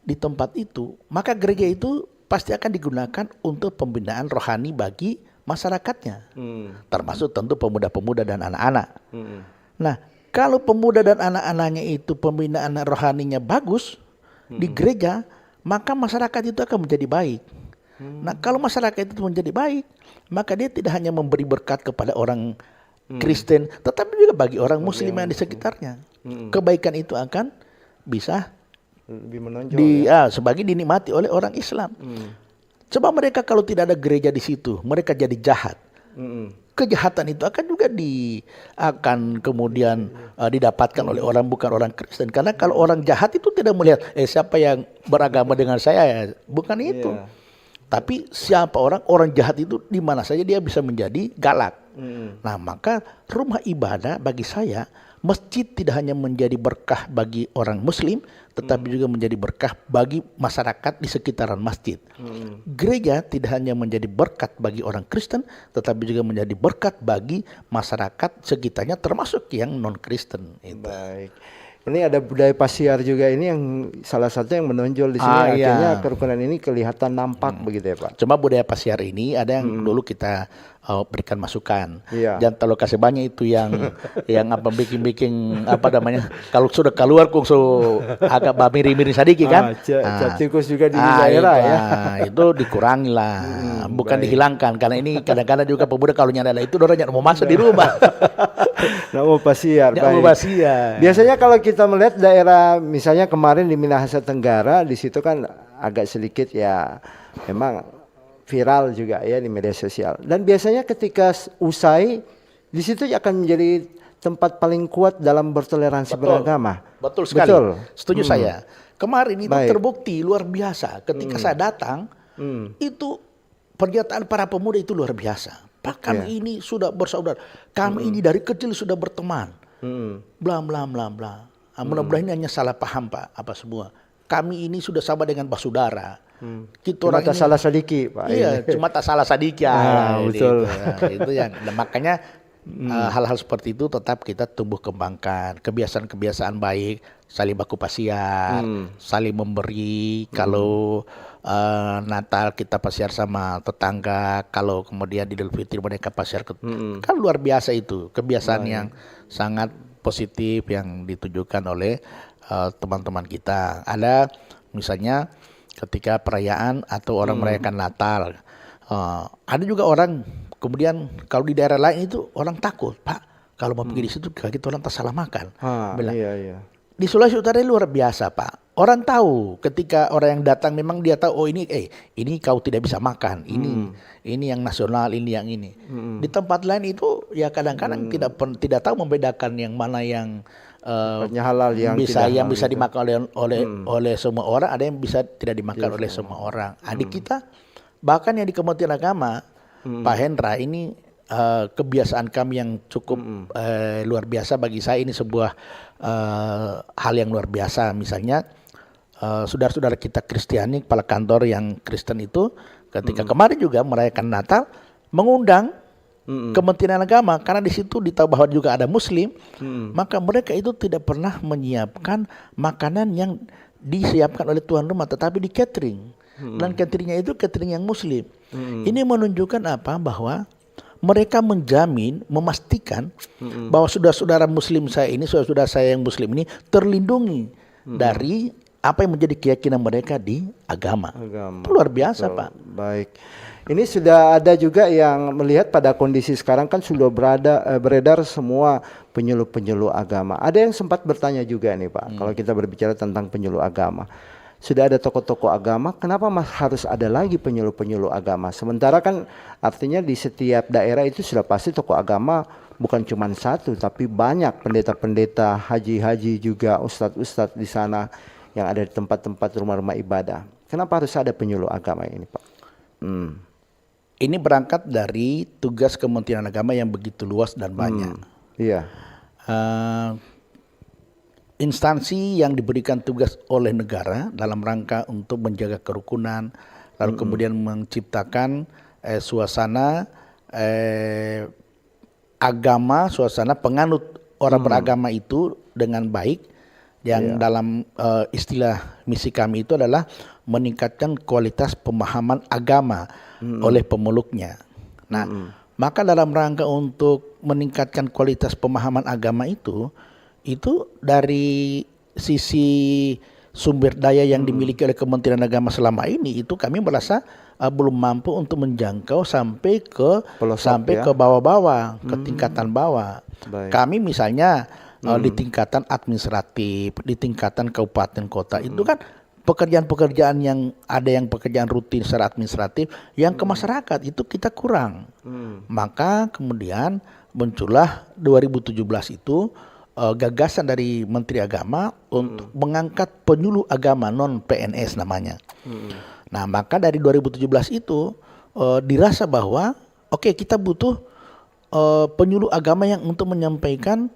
di tempat itu, maka gereja itu pasti akan digunakan untuk pembinaan rohani bagi masyarakatnya, termasuk tentu pemuda-pemuda dan anak-anak. Nah, kalau pemuda dan anak-anaknya itu pembinaan rohaninya bagus di gereja, maka masyarakat itu akan menjadi baik. Nah, kalau masyarakat itu menjadi baik, maka dia tidak hanya memberi berkat kepada orang Kristen, tetapi juga bagi orang Muslim yang di sekitarnya. Kebaikan itu akan bisa Lebih menonjol. sebagai dinikmati oleh orang Islam. Coba mereka kalau tidak ada gereja di situ, mereka jadi jahat. Kejahatan itu akan juga akan kemudian didapatkan oleh orang bukan orang Kristen. Karena kalau orang jahat itu tidak melihat siapa yang beragama dengan saya, bukan itu. Tapi siapa orang jahat itu di mana saja dia bisa menjadi galak. Nah, maka rumah ibadah bagi saya masjid tidak hanya menjadi berkah bagi orang muslim, tetapi juga menjadi berkah bagi masyarakat di sekitaran masjid. Gereja tidak hanya menjadi berkat bagi orang Kristen, tetapi juga menjadi berkat bagi masyarakat sekitarnya termasuk yang non-Kristen. Baik. Ini ada budaya pasiar juga, ini yang salah satu yang menonjol di sini. Akhirnya kerukunan ini kelihatan nampak begitu ya Pak. Cuma budaya pasiar ini ada yang dulu kita berikan masukan. Jangan terlalu kasih banyak itu yang apa bikin apa namanya, kalau sudah keluar kung so agak miri-miri sedikit kan. Tikus juga di daerah ya. Itu dikurangi lah, bukan dihilangkan, karena ini kadang-kadang juga pemuda kalau nyadar itu orang mau masuk di rumah. Mau pasiar. Biasanya kalau kita melihat daerah misalnya kemarin di Minahasa Tenggara, di situ kan agak sedikit ya memang viral juga ya di media sosial. Dan biasanya ketika usai di situ akan menjadi tempat paling kuat dalam bertoleransi beragama. Betul sekali. Setuju saya. Kemarin itu terbukti luar biasa. Ketika saya datang, itu pernyataan para pemuda itu luar biasa. Pak, kami ini sudah bersaudara. Kami ini dari kecil sudah berteman. Bla bla bla bla. Mudah-mudahan ini hanya salah paham Pak, apa semua. Kami ini sudah sama dengan bersaudara. Cuma tak salah sedikit Pak. Iya, cuma tak salah sedikit. Betul. Itu yang makanya hal-hal seperti itu tetap kita tumbuh kembangkan. Kebiasaan-kebiasaan baik, saling baku pasiar, saling memberi. Kalau Natal kita pasiar sama tetangga, kalau kemudian Idul Fitri mereka pasiar kan luar biasa itu. Kebiasaan yang sangat positif yang ditujukan oleh teman-teman kita. Ada misalnya ketika perayaan atau orang merayakan Natal, ada juga orang kemudian kalau di daerah lain itu orang takut, Pak, kalau mau pergi di situ kita orang tak salah makan. Di Sulawesi Utara luar biasa Pak. Orang tahu ketika orang yang datang memang dia tahu ini kau tidak bisa makan, ini yang nasional, ini yang ini. Di tempat lain itu ya kadang-kadang tidak tahu membedakan yang mana yang halal yang bisa dimakan oleh semua orang, ada yang bisa tidak dimakan oleh semua orang. Adik kita bahkan yang di Kementerian Agama Pak Hendra ini kebiasaan kami yang cukup luar biasa bagi saya, ini sebuah hal yang luar biasa. Misalnya saudara-saudara kita Kristiani, kepala kantor yang Kristen itu ketika kemarin juga merayakan Natal mengundang Kementerian Agama, karena di situ ditahu bahwa juga ada Muslim, maka mereka itu tidak pernah menyiapkan makanan yang disiapkan oleh tuan rumah, tetapi di catering. Dan cateringnya itu catering yang Muslim. Ini menunjukkan apa? Bahwa mereka menjamin, memastikan bahwa saudara-saudara Muslim saya ini, saudara-saudara saya yang Muslim ini terlindungi dari apa yang menjadi keyakinan mereka di agama. Itu luar biasa Pak. Baik. Ini sudah ada juga yang melihat pada kondisi sekarang kan sudah beredar semua penyuluh-penyuluh agama. Ada yang sempat bertanya juga nih Pak, kalau kita berbicara tentang penyuluh agama. Sudah ada tokoh-tokoh agama, kenapa harus ada lagi penyuluh-penyuluh agama? Sementara kan artinya di setiap daerah itu sudah pasti tokoh agama bukan cuma satu, tapi banyak pendeta-pendeta, haji-haji juga, ustadz-ustadz di sana yang ada di tempat-tempat rumah-rumah ibadah. Kenapa harus ada penyuluh agama ini Pak? Ini berangkat dari tugas Kementerian Agama yang begitu luas dan banyak. Instansi yang diberikan tugas oleh negara dalam rangka untuk menjaga kerukunan, lalu kemudian menciptakan suasana agama, suasana penganut orang beragama itu dengan baik, yang dalam istilah misi kami itu adalah meningkatkan kualitas pemahaman agama oleh pemeluknya. Nah, maka dalam rangka untuk meningkatkan kualitas pemahaman agama itu dari sisi sumber daya yang dimiliki oleh Kementerian Agama selama ini itu kami merasa belum mampu untuk menjangkau sampai ke ke bawah-bawah, ke tingkatan bawah. Kami misalnya di tingkatan administratif, di tingkatan kabupaten kota itu kan pekerjaan-pekerjaan yang ada yang pekerjaan rutin secara administratif yang ke masyarakat itu kita kurang. Maka kemudian muncullah 2017 itu gagasan dari Menteri Agama untuk mengangkat penyuluh agama non PNS namanya. Nah, maka dari 2017 itu dirasa bahwa kita butuh penyuluh agama yang untuk menyampaikan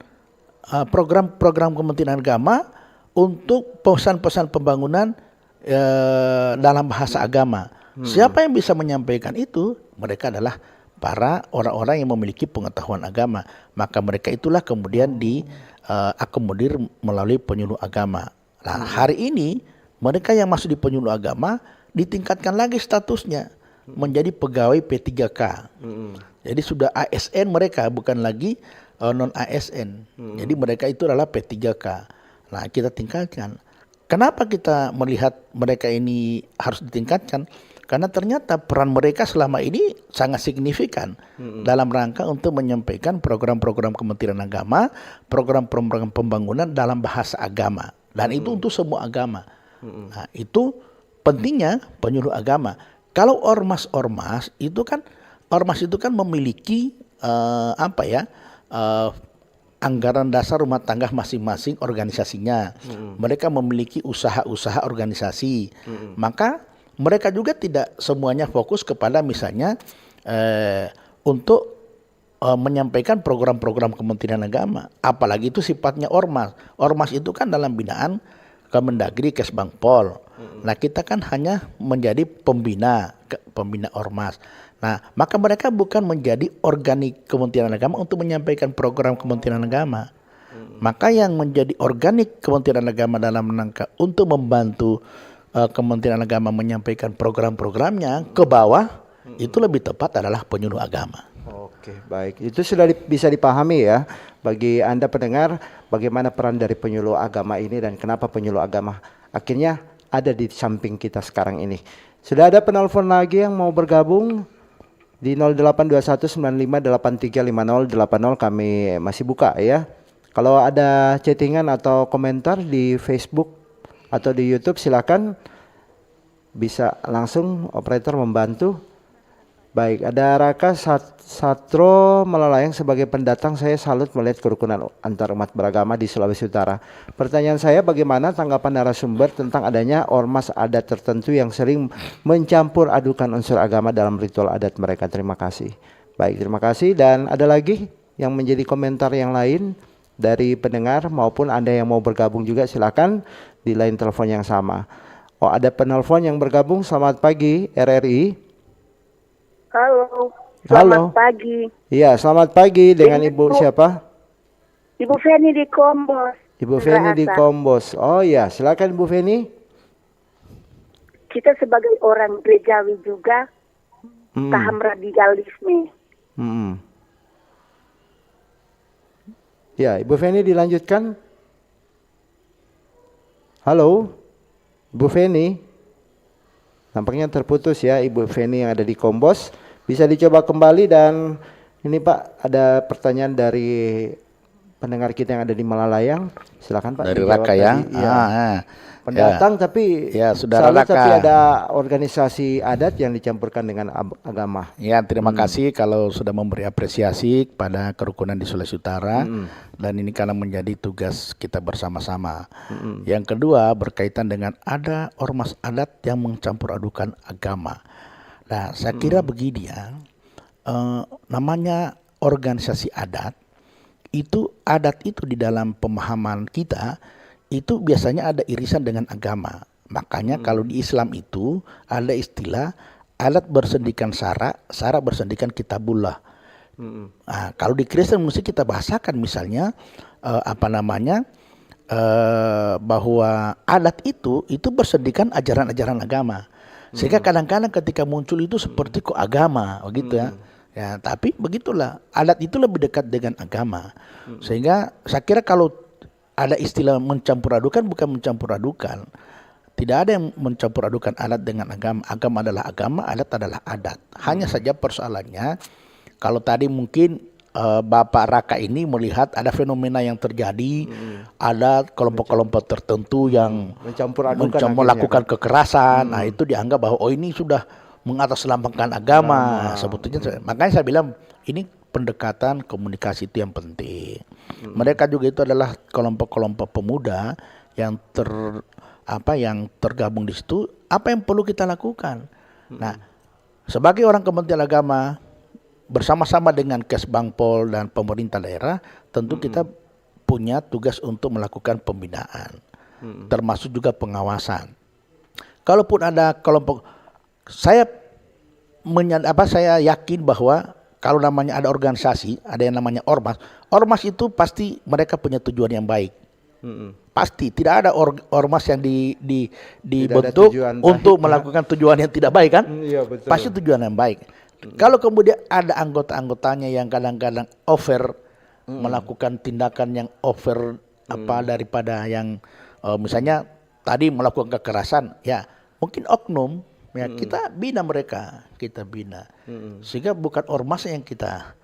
program-program Kementerian Agama untuk pesan-pesan pembangunan dalam bahasa agama. Siapa yang bisa menyampaikan itu? Mereka adalah para orang-orang yang memiliki pengetahuan agama. Maka mereka itulah kemudian diakomodir melalui penyuluh agama. Nah, hari ini mereka yang masuk di penyuluh agama ditingkatkan lagi statusnya menjadi pegawai P3K. Jadi sudah ASN mereka, bukan lagi non ASN. Jadi mereka itu adalah P3K. Nah, kita tingkatkan. Kenapa kita melihat mereka ini harus ditingkatkan? Karena ternyata peran mereka selama ini sangat signifikan dalam rangka untuk menyampaikan program-program Kementerian Agama, program-program pembangunan dalam bahasa agama. Dan itu untuk semua agama. Nah, itu pentingnya penyuluh agama. Kalau ormas itu kan memiliki anggaran dasar rumah tangga masing-masing organisasinya. Mereka memiliki usaha-usaha organisasi. Maka mereka juga tidak semuanya fokus kepada misalnya untuk menyampaikan program-program Kementerian Agama. Apalagi itu sifatnya ormas. Ormas itu kan dalam binaan Kemendagri, Kesbangpol. Nah, kita kan hanya menjadi pembina ormas. Nah, maka mereka bukan menjadi organik Kementerian Agama untuk menyampaikan program Kementerian Agama. Maka yang menjadi organik Kementerian Agama dalam rangka untuk membantu Kementerian Agama menyampaikan program-programnya ke bawah, itu lebih tepat adalah penyuluh agama. Oke, baik. Itu sudah bisa dipahami ya bagi Anda pendengar bagaimana peran dari penyuluh agama ini dan kenapa penyuluh agama akhirnya ada di samping kita sekarang ini. Sudah ada penelpon lagi yang mau bergabung di 082195835080 kami masih buka ya. Kalau ada chattingan atau komentar di Facebook atau di YouTube silakan bisa langsung operator membantu. Baik, ada Raka Satro Melalayang sebagai pendatang, saya salut melihat kerukunan antar umat beragama di Sulawesi Utara. Pertanyaan saya, bagaimana tanggapan narasumber tentang adanya ormas adat tertentu yang sering mencampur adukan unsur agama dalam ritual adat mereka? Terima kasih. Baik, terima kasih. Dan ada lagi yang menjadi komentar yang lain dari pendengar maupun Anda yang mau bergabung juga silakan di line telepon yang sama. Oh, ada penelpon yang bergabung. Selamat pagi RRI. Halo. Selamat pagi. Iya, selamat pagi. Dengan Ibu siapa? Ibu Feni di Kombos. Ibu Feni di Kombos. Oh iya, silakan Ibu Feni. Kita sebagai orang gerejawi juga paham radikalisme. Ya, Ibu Feni dilanjutkan. Halo, Ibu Feni. Nampaknya terputus ya Ibu Feni yang ada di Kombos. Bisa dicoba kembali. Dan ini Pak, ada pertanyaan dari pendengar kita yang ada di Malalayang. Silakan Pak. Dari Raka ya. Pendatang tapi ya, Saudara Raka. Tapi ada organisasi adat yang dicampurkan dengan agama. Ya, terima kasih kalau sudah memberi apresiasi kepada kerukunan di Sulawesi Utara. Dan ini karena menjadi tugas kita bersama-sama. Yang kedua berkaitan dengan ada ormas adat yang mencampur adukan agama. Nah, saya kira begini ya, namanya organisasi adat itu di dalam pemahaman kita itu biasanya ada irisan dengan agama. Makanya kalau di Islam itu ada istilah adat bersendikan sara bersendikan kitabullah. Nah, kalau di Kristen mesti kita bahasakan misalnya bahwa adat itu bersendikan ajaran-ajaran agama. Sehingga kadang-kadang ketika muncul itu seperti kok agama begitu ya. Ya, tapi begitulah, adat itu lebih dekat dengan agama. Sehingga saya kira kalau ada istilah mencampur adukan, bukan mencampur adukan. Tidak ada yang mencampur adukan adat dengan agama. Agama adalah agama, adat adalah adat. Hanya saja persoalannya, kalau tadi mungkin Bapak Raka ini melihat ada fenomena yang terjadi, ada kelompok-kelompok tertentu yang melakukan kekerasan. Nah, itu dianggap bahwa oh ini sudah mengatasnamakan agama. Sebetulnya makanya saya bilang ini pendekatan komunikasi itu yang penting. Mereka juga itu adalah kelompok-kelompok pemuda yang tergabung di situ. Apa yang perlu kita lakukan? Nah, sebagai orang Kementerian Agama bersama-sama dengan Kesbangpol dan pemerintah daerah, tentu kita punya tugas untuk melakukan pembinaan, termasuk juga pengawasan. Kalaupun ada kelompok, saya yakin bahwa kalau namanya ada organisasi, ada yang namanya ormas, ormas itu pasti mereka punya tujuan yang baik. Pasti tidak ada ormas yang dibentuk untuk melakukan tujuan yang tidak baik kan? Iya, betul. Pasti tujuan yang baik. Kalau kemudian ada anggota-anggotanya yang kadang-kadang over melakukan tindakan yang over daripada yang misalnya tadi melakukan kekerasan, ya mungkin oknum, ya kita bina mereka, sehingga bukan ormas yang kita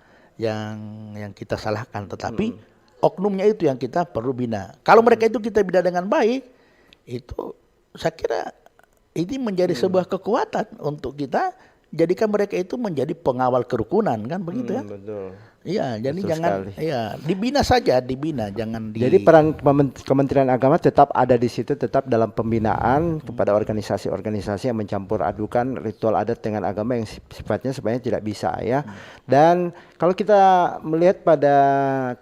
salahkan, tetapi oknumnya itu yang kita perlu bina. Kalau mereka itu kita bina dengan baik, itu saya kira ini menjadi sebuah kekuatan untuk kita jadikan mereka itu menjadi pengawal kerukunan, kan begitu ya? Betul. Iya, jadi Betul jangan sekali. dibina saja, jangan Jadi peran Kementerian Agama tetap ada di situ, tetap dalam pembinaan kepada organisasi-organisasi yang mencampur adukan ritual adat dengan agama yang sifatnya sebenarnya tidak bisa ya. Dan kalau kita melihat pada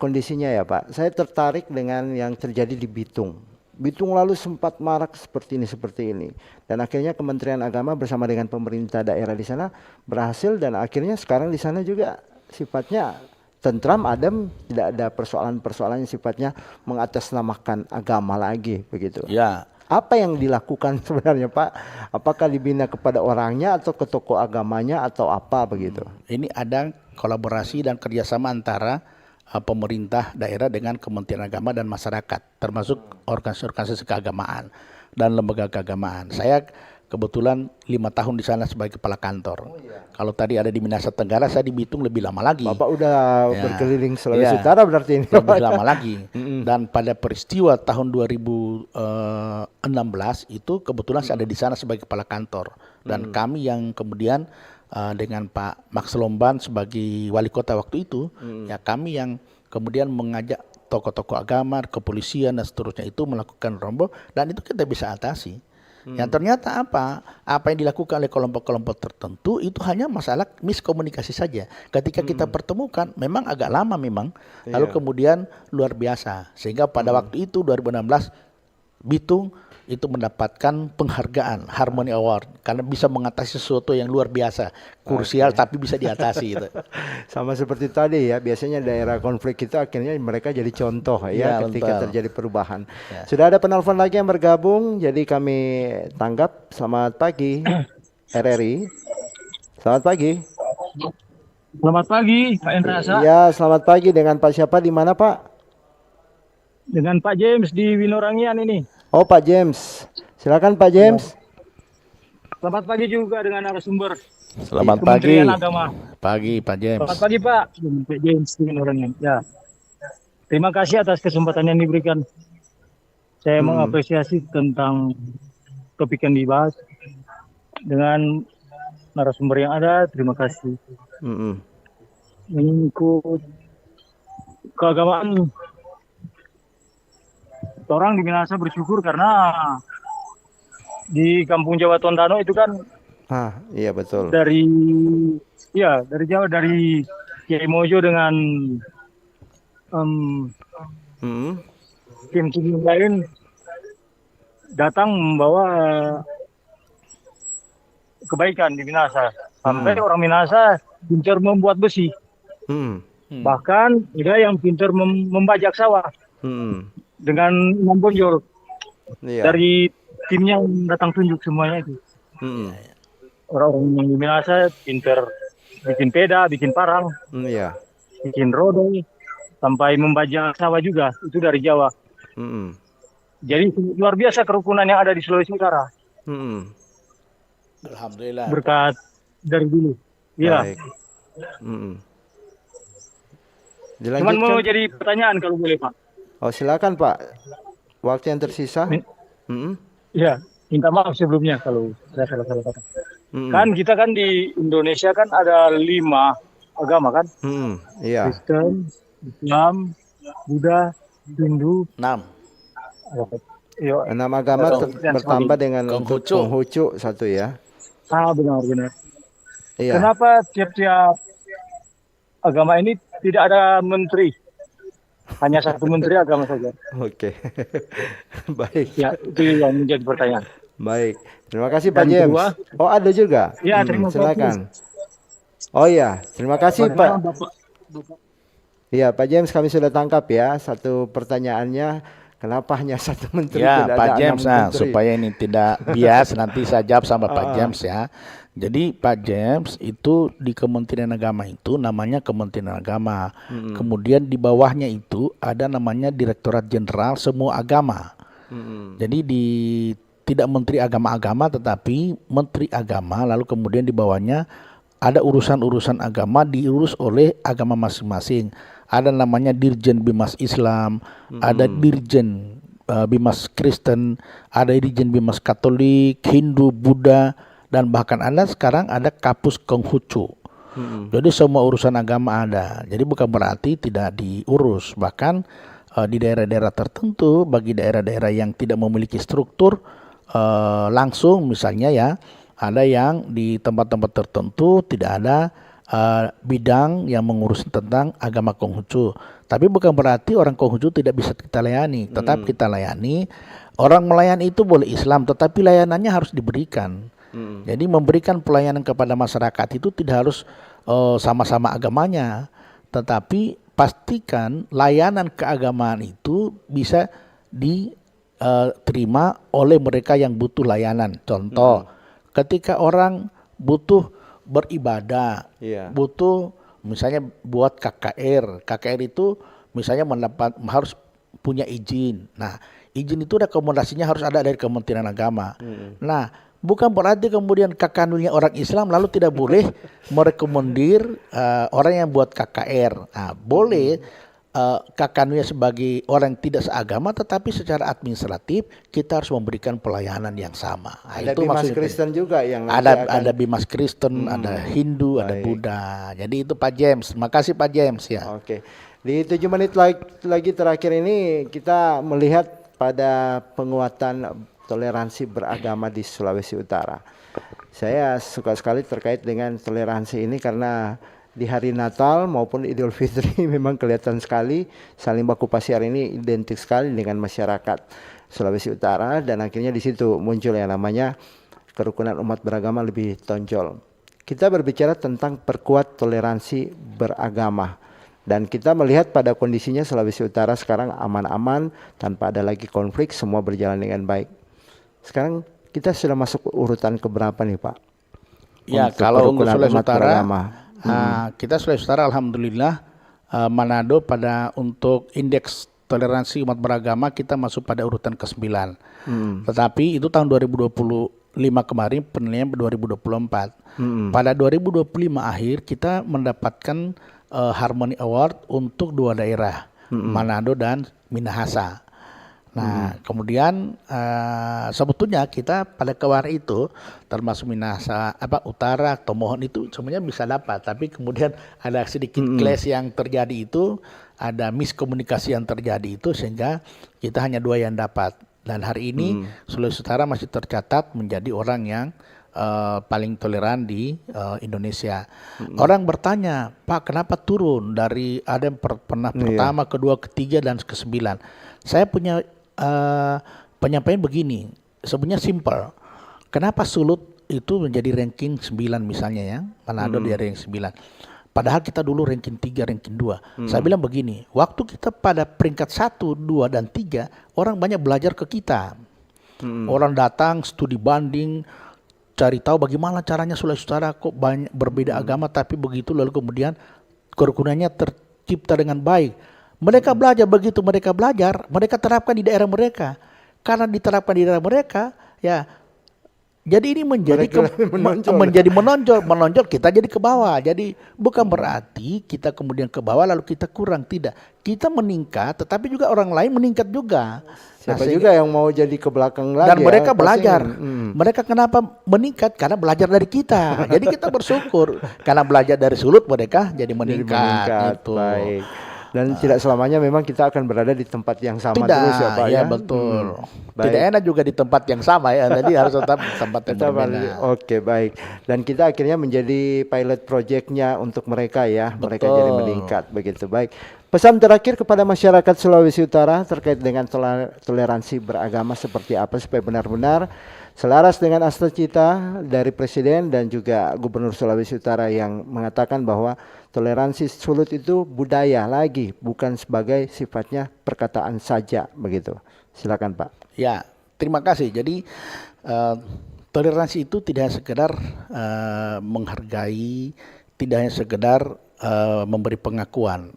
kondisinya ya Pak, saya tertarik dengan yang terjadi di Bitung. Bitung lalu sempat marak seperti ini dan akhirnya Kementerian Agama bersama dengan pemerintah daerah di sana berhasil, dan akhirnya sekarang di sana juga sifatnya tentram, adem, tidak ada persoalan-persoalan yang sifatnya mengatasnamakan agama lagi begitu. ya. Apa yang dilakukan sebenarnya Pak? Apakah dibina kepada orangnya atau ke tokoh agamanya atau apa begitu? Ini ada kolaborasi dan kerjasama antara pemerintah daerah dengan Kementerian Agama dan masyarakat, termasuk organisasi keagamaan dan lembaga keagamaan. Saya kebetulan 5 tahun di sana sebagai kepala kantor. Kalau tadi ada di Minahasa Tenggara, saya di Bitung lebih lama lagi. Bapak udah berkeliling Sulawesi Utara berarti ini. Lebih lama lagi. Dan pada peristiwa tahun 2016 itu kebetulan saya ada di sana sebagai kepala kantor. Dan kami yang kemudian dengan Pak Max Lomban sebagai wali kota waktu itu, ya kami yang kemudian mengajak tokoh-tokoh agama, kepolisian dan seterusnya itu melakukan rombong, dan itu kita bisa atasi. Yang ternyata apa yang dilakukan oleh kelompok-kelompok tertentu itu hanya masalah miskomunikasi saja. Ketika kita pertemukan memang agak lama lalu kemudian luar biasa, sehingga pada waktu itu 2016 Bitung itu mendapatkan penghargaan Harmony Award karena bisa mengatasi sesuatu yang luar biasa, krusial tapi bisa diatasi gitu. Sama seperti tadi ya, biasanya daerah konflik itu akhirnya mereka jadi contoh ya, ketika terjadi perubahan. Sudah ada penelpon lagi yang bergabung, jadi kami tanggap. Selamat pagi RRI. Selamat pagi. Selamat pagi Pak Endrasa. Iya, selamat pagi. Dengan Pak siapa, di mana Pak? Dengan Pak James di Winorangian ini. Oh Pak James, silakan Pak James. Selamat pagi juga dengan narasumber. Selamat pagi. Kementerian Agama. Pagi Pak James. Selamat pagi Pak. Pak James di Winorangian. Ya. Terima kasih atas kesempatan yang diberikan. Saya mengapresiasi tentang topik yang dibahas dengan narasumber yang ada. Terima kasih. Mengikut keagamaan, orang di Minahasa bersyukur karena di Kampung Jawa Tondano itu kan iya betul. Dari Jawa, dari Kiai Mojo dengan tim lain datang membawa kebaikan di Minahasa. Sampai orang Minahasa pintar membuat besi. Bahkan ada yang pintar membajak sawah. Dengan Imam Bonjol dari timnya yang datang tunjuk semuanya itu. Orang-orang yang di Minahasa pinter bikin peda, bikin parang, bikin roda, sampai membajak sawah juga, itu dari Jawa. Jadi luar biasa kerukunan yang ada di Sulawesi Utara. Alhamdulillah. Berkat dari dulu. Iya. Cuman mau jadi pertanyaan kalau boleh Pak. Oh silakan Pak, waktu yang tersisa. Ya, minta maaf sebelumnya kalau saya salah kata. Kan kita kan di Indonesia kan ada 5 agama kan? Iya. Kristen, Islam, Buddha, Hindu. 6. 6 agama bertambah dengan Konghucu 1 ya. Benar. Iya. Kenapa tiap-tiap agama ini tidak ada menteri? hanya satu menteri agama saja. Oke. Baik. Ya, itu yang menjadi pertanyaan. Baik. Terima kasih Pak Dan James. kedua, Oh, ada juga. ya, terima kasih. Silakan. Oh iya, terima kasih Pak. Bapak. Iya, Pak James, kami sudah tangkap ya satu pertanyaannya. Kenapa hanya satu menteri Ya, tidak Pak ada James, 6 menteri? supaya ini tidak bias, nanti saya jawab sama Pak Ah. James ya. Jadi Pak James itu di Kementerian Agama itu namanya Kementerian Agama. Kemudian di bawahnya itu ada namanya Direktorat Jenderal Semua Agama. Jadi tidak Menteri Agama-agama tetapi Menteri Agama, lalu kemudian di bawahnya ada urusan-urusan agama diurus oleh agama masing-masing. Ada namanya Dirjen Bimas Islam, ada Dirjen Bimas Kristen, ada Dirjen Bimas Katolik, Hindu, Buddha, dan bahkan ada sekarang ada Kapus Konghucu. Jadi semua urusan agama ada. Jadi bukan berarti tidak diurus. Bahkan di daerah-daerah tertentu, bagi daerah-daerah yang tidak memiliki struktur langsung, misalnya ya, ada yang di tempat-tempat tertentu tidak ada bidang yang mengurus tentang agama Konghucu. Tapi bukan berarti orang Konghucu tidak bisa kita layani. Tetap kita layani. Orang melayani itu boleh Islam, tetapi layanannya harus diberikan. Jadi memberikan pelayanan kepada masyarakat itu tidak harus sama-sama agamanya. Tetapi pastikan layanan keagamaan itu bisa diterima oleh mereka yang butuh layanan. Contoh, ketika orang butuh beribadah, butuh misalnya buat KKR. KKR itu misalnya harus punya izin. Nah, izin itu rekomendasinya harus ada dari Kementerian Agama. Nah, bukan berarti kemudian KKNU-nya orang Islam lalu tidak boleh merekomendir orang yang buat KKR. Nah, boleh KKNU-nya sebagai orang yang tidak seagama, tetapi secara administratif kita harus memberikan pelayanan yang sama. Nah, Ada itu Bimas maksudnya. Kristen juga yang Ada Bimas Kristen, ada Hindu, ada Buddha. Jadi itu Pak James. Makasih Pak James ya. Oke. Di 7 menit lagi terakhir ini kita melihat pada penguatan toleransi beragama di Sulawesi Utara. Saya suka sekali terkait dengan toleransi ini karena di hari Natal maupun Idul Fitri memang kelihatan sekali saling baku pasiar ini identik sekali dengan masyarakat Sulawesi Utara, dan akhirnya di situ muncul yang namanya kerukunan umat beragama lebih tonjol. Kita berbicara tentang perkuat toleransi beragama, dan kita melihat pada kondisinya Sulawesi Utara sekarang aman-aman tanpa ada lagi konflik, semua berjalan dengan baik. Sekarang kita sudah masuk urutan keberapa nih Pak? Ya, Untuk kalau untuk kerukunan Sulawesi umat Utara, beragama. kita Sulawesi Utara alhamdulillah Manado pada untuk indeks toleransi umat beragama kita masuk pada urutan ke-9. Tetapi itu tahun 2025 kemarin, penilaian 2024. Pada 2025 akhir kita mendapatkan Harmony Award untuk 2 daerah, Manado dan Minahasa. Nah, kemudian sebetulnya kita pada kemarin itu termasuk Minahasa Utara, Tomohon itu semuanya bisa dapat, tapi kemudian ada sedikit clash yang terjadi itu, ada miskomunikasi yang terjadi itu sehingga kita hanya 2 yang dapat. Dan hari ini Sulawesi Utara masih tercatat menjadi orang yang paling toleran di Indonesia. Orang bertanya, Pak, kenapa turun dari ada yang pernah pertama, kedua, ketiga, dan ke-9? Saya punya penyampaian begini, sebenarnya simple. Kenapa Sulut itu menjadi ranking 9 misalnya ya, Manado di ranking 9. Padahal kita dulu ranking 3, ranking 2. Saya bilang begini, waktu kita pada peringkat 1, 2, dan 3, orang banyak belajar ke kita. Orang datang, studi banding, cari tahu bagaimana caranya Sulawesi Utara kok banyak berbeda agama tapi begitu, lalu kemudian kerukunannya tercipta dengan baik. Mereka belajar, begitu mereka belajar, mereka terapkan di daerah mereka. Karena diterapkan di daerah mereka, ya jadi ini menjadi menonjol, kita jadi ke bawah. Jadi bukan berarti kita kemudian ke bawah lalu kita kurang, tidak. Kita meningkat, tetapi juga orang lain meningkat juga. Siapa juga yang mau jadi ke belakang lagi. Dan mereka belajar. Mereka kenapa meningkat? Karena belajar dari kita. Jadi kita bersyukur. Karena belajar dari Sulut mereka jadi meningkat. Gitu. Baik. Dan tidak selamanya memang kita akan berada di tempat yang sama terus ya Pak ya. Betul. Tidak enak juga di tempat yang sama ya. Jadi harus tetap tempat yang berbeda. Oke, baik. Dan kita akhirnya menjadi pilot projectnya untuk mereka ya. Mereka jadi meningkat begitu. Baik. Pesan terakhir kepada masyarakat Sulawesi Utara terkait dengan toleransi beragama seperti apa supaya benar-benar selaras dengan cita dari Presiden dan juga Gubernur Sulawesi Utara yang mengatakan bahwa toleransi Sulut itu budaya lagi, bukan sebagai sifatnya perkataan saja begitu. Silakan Pak. Ya, terima kasih. Jadi toleransi itu tidak sekedar menghargai, tidak hanya sekedar memberi pengakuan.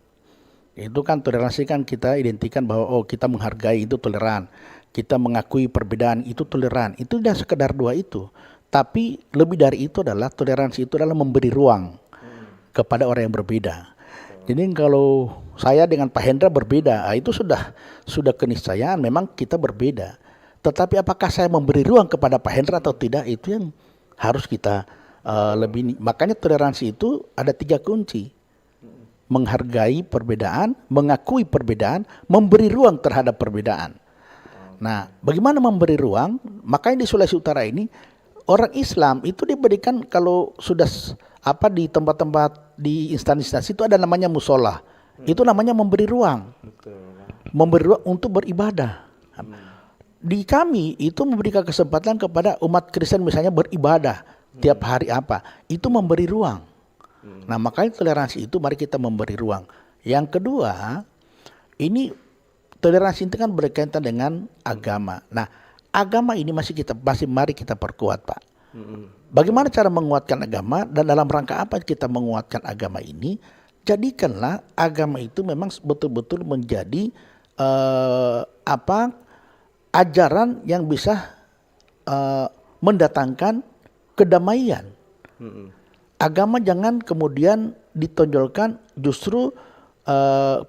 Itu kan toleransi kan kita identikan bahwa oh kita menghargai itu toleran, kita mengakui perbedaan itu toleran. Itu tidak sekedar dua itu, tapi lebih dari itu adalah toleransi itu adalah memberi ruang kepada orang yang berbeda. Jadi kalau saya dengan Pak Hendra berbeda, itu sudah keniscayaan memang kita berbeda. Tetapi apakah saya memberi ruang kepada Pak Hendra atau tidak, itu yang harus kita lebih. Makanya toleransi itu ada 3 kunci. Menghargai perbedaan, mengakui perbedaan, memberi ruang terhadap perbedaan. Nah, bagaimana memberi ruang? Makanya di Sulawesi Utara ini orang Islam itu diberikan kalau sudah di tempat-tempat di instansi-instansi itu ada namanya musola. Itu namanya memberi ruang. Memberi ruang untuk beribadah. Di kami itu memberikan kesempatan kepada umat Kristen misalnya beribadah tiap hari apa? Itu memberi ruang. Nah, makanya toleransi itu mari kita memberi ruang. Yang kedua, ini toleransi itu kan berkaitan dengan agama. Nah, agama ini masih mari kita perkuat, Pak. Bagaimana cara menguatkan agama dan dalam rangka apa kita menguatkan agama ini? Jadikanlah agama itu memang betul-betul menjadi ajaran yang bisa mendatangkan kedamaian. Agama jangan kemudian ditonjolkan, justru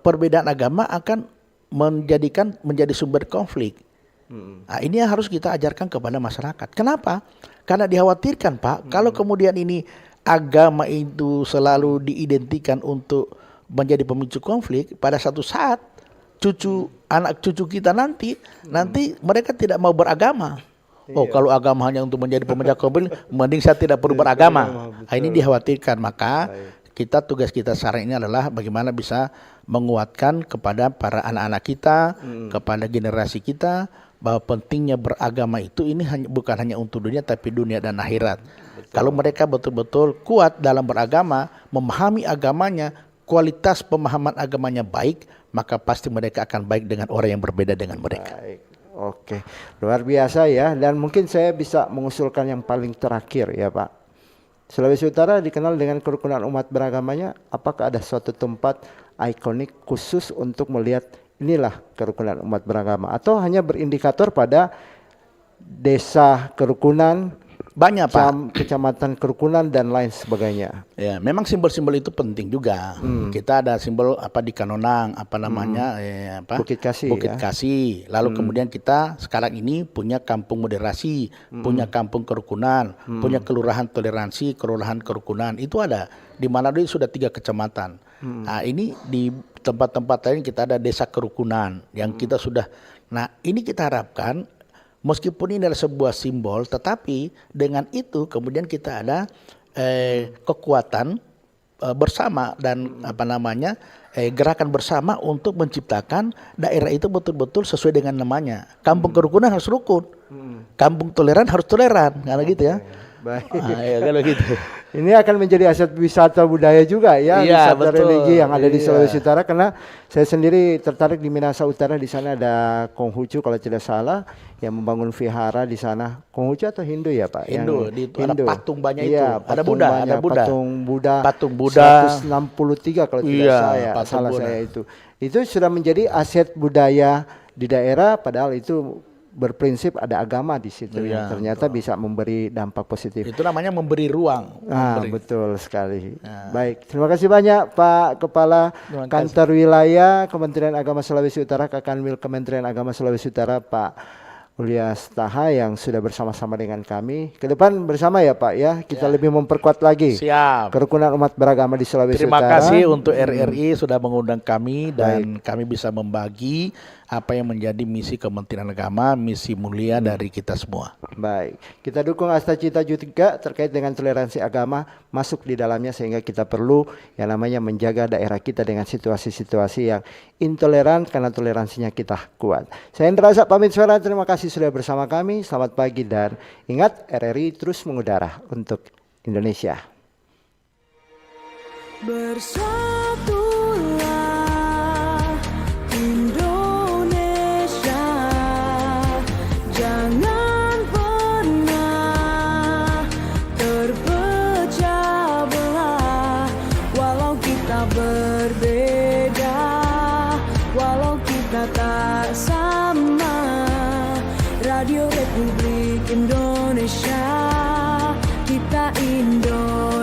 perbedaan agama akan menjadi sumber konflik. Nah, ini yang harus kita ajarkan kepada masyarakat. Kenapa? Karena dikhawatirkan Pak, kalau kemudian ini agama itu selalu diidentikan untuk menjadi pemicu konflik, pada satu saat anak cucu kita nanti mereka tidak mau beragama. Oh, kalau agama hanya untuk menjadi pemecah konflik, mending saya tidak perlu beragama. Nah, ini dikhawatirkan. Maka tugas kita sekarang ini adalah bagaimana bisa menguatkan kepada para anak-anak kita, kepada generasi kita, bahwa pentingnya beragama itu ini bukan hanya untuk dunia, tapi dunia dan akhirat. Kalau mereka betul-betul kuat dalam beragama, memahami agamanya, kualitas pemahaman agamanya baik, maka pasti mereka akan baik dengan orang yang berbeda dengan mereka. Baik. Oke, luar biasa ya. Dan mungkin saya bisa mengusulkan yang paling terakhir ya Pak. Sulawesi Utara dikenal dengan kerukunan umat beragamanya. Apakah ada suatu tempat ikonik khusus untuk melihat inilah kerukunan umat beragama? Atau hanya berindikator pada desa kerukunan, banyak Pak, kecamatan kerukunan dan lain sebagainya? Ya, memang simbol-simbol itu penting juga. Kita ada simbol di Kanonang, Bukit Kasih. Lalu kemudian kita sekarang ini punya kampung moderasi, punya kampung kerukunan, punya kelurahan toleransi, kelurahan kerukunan. Itu ada di Manado sudah 3 kecamatan. Nah, ini di tempat-tempat lain kita ada desa kerukunan yang kita sudah. Nah, ini kita harapkan meskipun ini adalah sebuah simbol, tetapi dengan itu kemudian kita ada kekuatan bersama dan gerakan bersama untuk menciptakan daerah itu betul-betul sesuai dengan namanya. Kampung kerukunan harus rukun, kampung toleran harus toleran, karena gitu ya. Baik. Ya, kalau gitu. Ini akan menjadi aset wisata budaya juga ya, iya, wisata betul. religi yang ada di Sulawesi Utara. Karena saya sendiri tertarik di Minahasa Utara, di sana ada Konghucu kalau tidak salah yang membangun vihara di sana. Konghucu atau Hindu ya Pak? Hindu, ada patung banyak iya, itu. Ada Buddha, Patung Buddha 163 kalau tidak salah saya itu. Itu sudah menjadi aset budaya di daerah, padahal itu berprinsip ada agama di situ yang ternyata bisa memberi dampak positif. Itu namanya memberi ruang. Betul sekali. Baik, terima kasih banyak Pak Kepala Kantor Wilayah Kementerian Agama Sulawesi Utara, Kakanwil Kementerian Agama Sulawesi Utara, Pak Ulias Taha yang sudah bersama-sama dengan kami. Ke depan bersama ya Pak ya, kita lebih memperkuat lagi kerukunan umat beragama di Sulawesi Utara. Terima kasih untuk RRI sudah mengundang kami dan kami bisa membagi apa yang menjadi misi Kementerian Agama, misi mulia dari kita semua. Baik, kita dukung Asta Cita juga terkait dengan toleransi agama masuk di dalamnya, sehingga kita perlu yang namanya menjaga daerah kita dengan situasi-situasi yang intoleran karena toleransinya kita kuat. Saya Indra Azhar pamit suara, terima kasih sudah bersama kami. Selamat pagi dan ingat RRI terus mengudara untuk Indonesia. Bersatulah Indonesia, jangan pernah terpecah belah. Walau kita berbeda, walau kita tak sama, Radio Republik Indonesia, kita Indonesia.